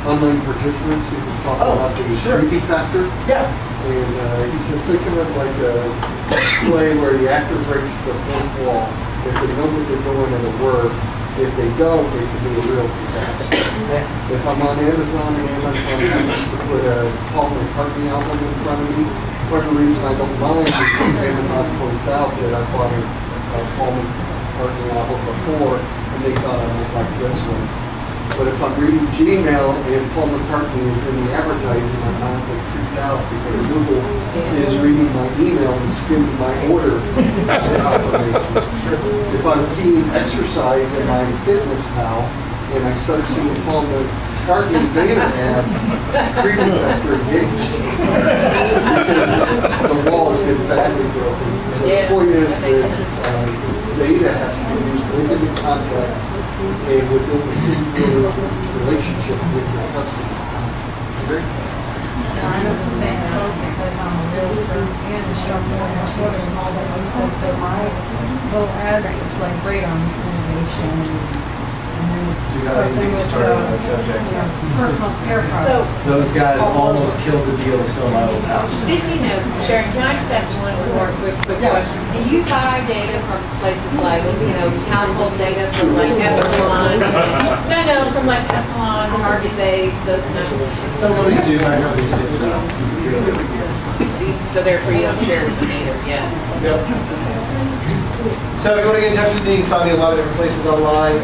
online participants, he was talking about the creepy factor. Yeah. And he says, think of it like a play where the actor breaks the fourth wall. If they know what they're doing, it'll work. If they don't, it can be a real disaster. If I'm on Amazon and Amazon happens to put a Paul McCartney album in front of me, for the reason I don't mind is Amazon points out that I bought a Paul McCartney album before and they thought I would like this one. But if I'm reading Gmail and Paul McCartney is in the advertising, I'm not going to freak out because Google is reading my email and skimming my order confirmation. If I'm keying exercise in my Fitness Pal and I start seeing Paul McCartney banner ads, creepy factor engaged. Because the wall has been badly broken. So the point is that data has to be used within the context and within the singular relationship with your customer. Agree? No, I know the same because I'm a realtor and instructor and supporter small businesses, so my little ads is like great on innovation Do not even get started on that subject. personal care products. Those guys almost killed the deal to sell my old house. Speaking of, Sharon, can I just ask one more quick question? Do you buy data from places like, household data from like Epsilon? No, from like Epsilon, Target Base, those kind of things. Some companies do, my companies do. So therefore you don't share with them either, yeah. Yep. So if you want to get in touch with me, you can find me a lot of different places online.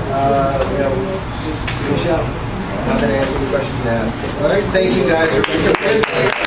Just give me a shout. I'm happy to answer any questions you have. All right, thank you guys for participating.